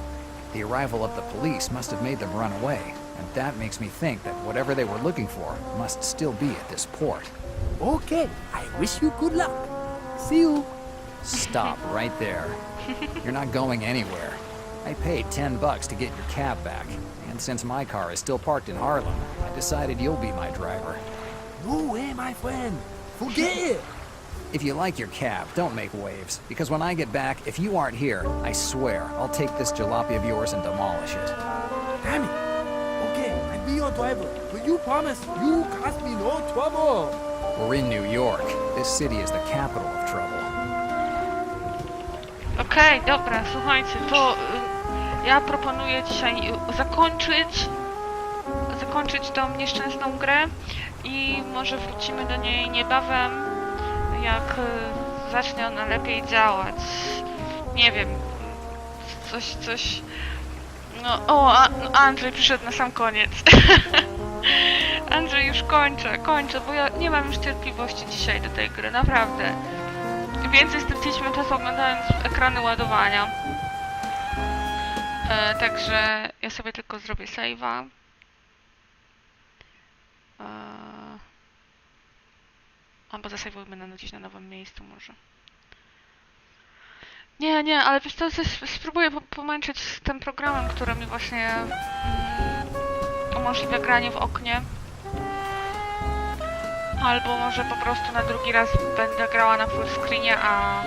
The arrival of the police must have made them run away, and that makes me think that whatever they were looking for must still be at this port. Okay, I wish you good luck. See you. Stop right there. You're not going anywhere. I paid $10 to get your cab back, and since my car is still parked in Harlem, I decided you'll be my driver. No way, my friend. Forget it. If you like your cab, don't make waves, because when I get back, if you aren't here, I swear I'll take this jalopy of yours and demolish it. Damn it. Okay, I'll be your driver, but you promise you cause me no trouble. We're in New York. This city is the capital of trouble. Okej, dobra, słuchajcie, to ja proponuję dzisiaj zakończyć tą nieszczęsną grę i może wrócimy do niej niebawem, jak zacznie ona lepiej działać. Nie wiem, coś... No, o, Andrzej przyszedł na sam koniec. Andrzej, już kończę, bo ja nie mam już cierpliwości dzisiaj do tej gry, naprawdę. Więcej straciliśmy czasu oglądając ekrany ładowania. Także ja sobie tylko zrobię save'a. Albo zasejwujmy na gdzieś na nowym miejscu może. Nie, ale wiesz co, spróbuję pomęczyć z tym programem, który mi właśnie umożliwia granie w oknie. Albo może po prostu na drugi raz będę grała na full screenie, a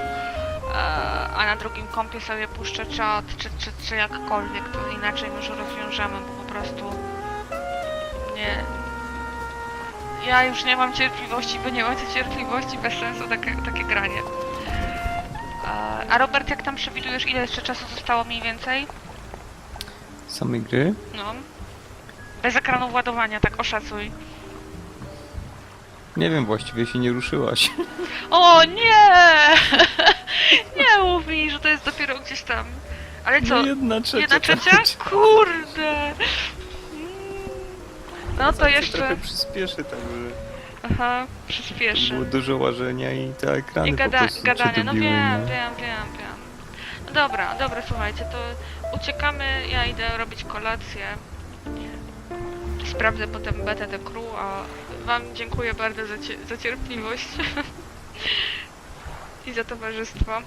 na drugim kompie sobie puszczę czat, czy jakkolwiek, to inaczej może rozwiążemy, bo po prostu nie... Ja już nie mam cierpliwości, wy nie macie cierpliwości, bez sensu takie granie. A Robert, jak tam przewidujesz, ile jeszcze czasu zostało mniej więcej? Samej gry? No. Bez ekranu ładowania, tak oszacuj. Nie wiem, właściwie się nie ruszyłaś. O nie! Nie mów mi, że to jest dopiero gdzieś tam. Ale co? No 1/3. 1/3? Kurde! No to jeszcze... Trochę przyspieszy, także Aha, przyspieszy. było dużo łażenia i te ekrany I po prostu gadania, no przedobiły, wiem. nie? No dobra, słuchajcie, to uciekamy, ja idę robić kolację. Sprawdzę potem betę The Crew, a wam dziękuję bardzo za cierpliwość i za towarzystwo.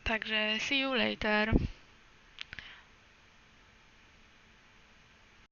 Także see you later.